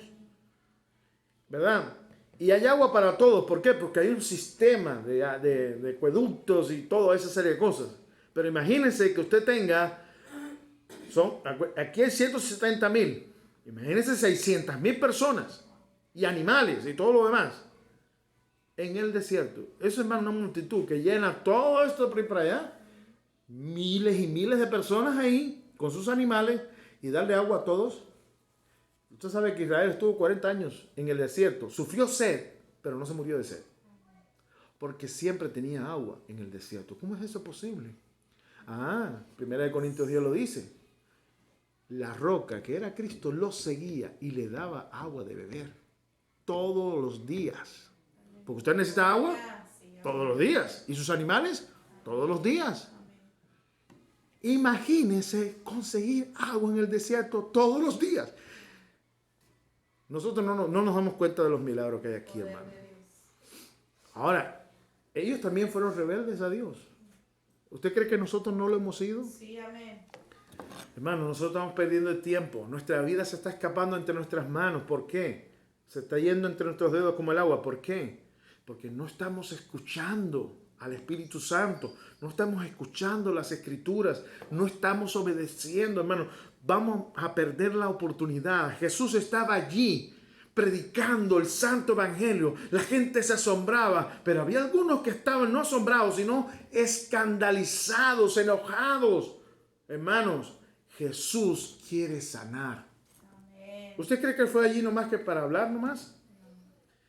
S1: ¿verdad? Y hay agua para todos. ¿Por qué? Porque hay un sistema de acueductos y toda esa serie de cosas. Pero imagínense que usted tenga, aquí hay 170,000. Imagínense 600,000 personas y animales y todo lo demás en el desierto. Eso es más una multitud que llena todo esto por ahí para allá. Miles y miles de personas ahí con sus animales y darle agua a todos. Usted sabe que Israel estuvo 40 años en el desierto. Sufrió sed, pero no se murió de sed. Porque siempre tenía agua en el desierto. ¿Cómo es eso posible? 1 Corintios 10 lo dice. La roca que era Cristo lo seguía y le daba agua de beber. Todos los días. Porque usted necesita agua todos los días. ¿Y sus animales? Todos los días. Imagínense conseguir agua en el desierto todos los días. Nosotros no nos damos cuenta de los milagros que hay aquí, hermano. Ahora, ellos también fueron rebeldes a Dios. ¿Usted cree que nosotros no lo hemos sido?
S2: Sí, amén.
S1: Hermano, nosotros estamos perdiendo el tiempo. Nuestra vida se está escapando entre nuestras manos. ¿Por qué? Se está yendo entre nuestros dedos como el agua. ¿Por qué? Porque no estamos escuchando al Espíritu Santo. No estamos escuchando las Escrituras. No estamos obedeciendo, hermano. Vamos a perder la oportunidad. Jesús estaba allí predicando el santo evangelio. La gente se asombraba, pero había algunos que estaban no asombrados, sino escandalizados, enojados. Hermanos, Jesús quiere sanar.
S2: Amén.
S1: ¿Usted cree que fue allí nomás que para hablar nomás?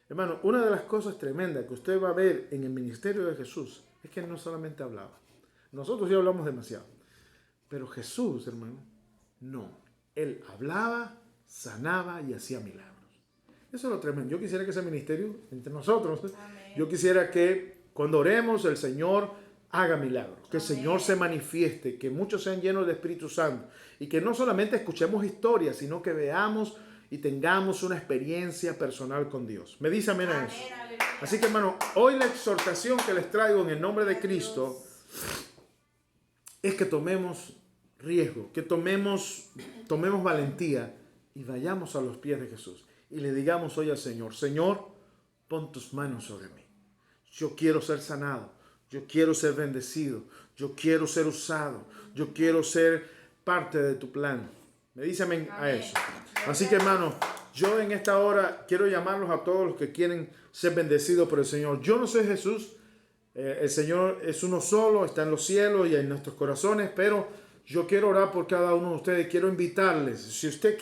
S1: Hermano, una de las cosas tremendas que usted va a ver en el ministerio de Jesús es que no solamente hablaba. Nosotros ya hablamos demasiado. Pero Jesús, hermano, no. Él hablaba, sanaba y hacía milagros. Eso es lo tremendo. Yo quisiera que ese ministerio entre nosotros,
S2: Amén.
S1: yo quisiera que cuando oremos el Señor haga milagros. Que el
S2: Amén.
S1: Señor se manifieste, que muchos sean llenos del Espíritu Santo. Y que no solamente escuchemos historias, sino que veamos y tengamos una experiencia personal con Dios. Me dice amén a eso.
S2: Amén, aleluya.
S1: Así que, hermano, hoy la exhortación que les traigo en el nombre de Cristo es que tomemos riesgo, que tomemos valentía y vayamos a los pies de Jesús y le digamos hoy al Señor: Señor, pon tus manos sobre mí. Yo quiero ser sanado, yo quiero ser bendecido, yo quiero ser usado, yo quiero ser parte de tu plan. Me dice amén a eso. Así que, hermano, yo en esta hora quiero llamarlos a todos los que quieren ser bendecidos por el Señor. Yo no soy Jesús. El Señor es uno solo, está en los cielos y en nuestros corazones, pero yo quiero orar por cada uno de ustedes. Quiero invitarles, si usted